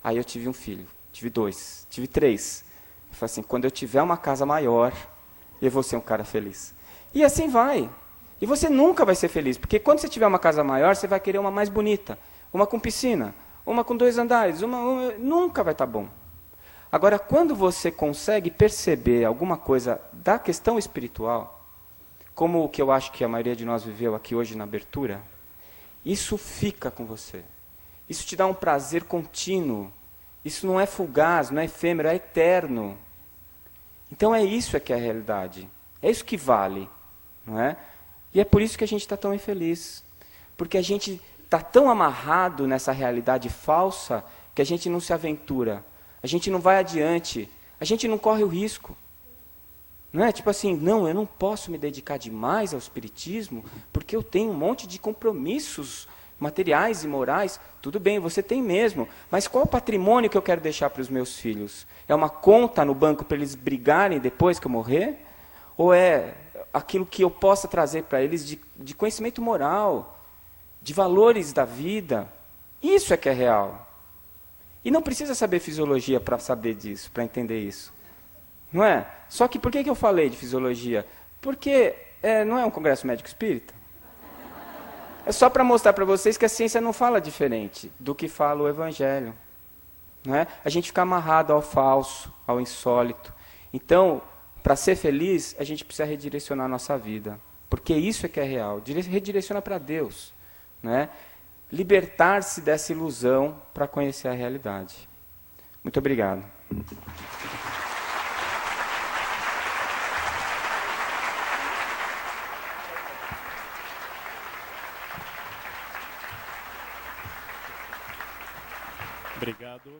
Aí eu tive um filho. Tive 2, tive 3. Eu falei assim, quando eu tiver uma casa maior, eu vou ser um cara feliz. E assim vai. E você nunca vai ser feliz, porque quando você tiver uma casa maior, você vai querer uma mais bonita, uma com piscina, uma com 2 andares, nunca vai estar bom. Agora, quando você consegue perceber alguma coisa da questão espiritual, como o que eu acho que a maioria de nós viveu aqui hoje na abertura, isso fica com você. Isso te dá um prazer contínuo. Isso não é fugaz, não é efêmero, é eterno. Então é isso que é a realidade. É isso que vale. Não é? E é por isso que a gente está tão infeliz. Porque a gente está tão amarrado nessa realidade falsa que a gente não se aventura. A gente não vai adiante. A gente não corre o risco. Não é? Tipo assim, não, eu não posso me dedicar demais ao espiritismo porque eu tenho um monte de compromissos materiais e morais. Tudo bem, você tem mesmo. Mas qual o patrimônio que eu quero deixar para os meus filhos? É uma conta no banco para eles brigarem depois que eu morrer? Ou é aquilo que eu possa trazer para eles de conhecimento moral, de valores da vida? Isso é que é real. E não precisa saber fisiologia para saber disso, para entender isso. Não é? Só que por que eu falei de fisiologia? Porque não é um congresso médico espírita. É só para mostrar para vocês que a ciência não fala diferente do que fala o Evangelho. Não é? A gente fica amarrado ao falso, ao insólito. Então, para ser feliz, a gente precisa redirecionar a nossa vida. Porque isso é que é real. Redireciona para Deus. Não é? Libertar-se dessa ilusão para conhecer a realidade. Muito obrigado. Obrigado.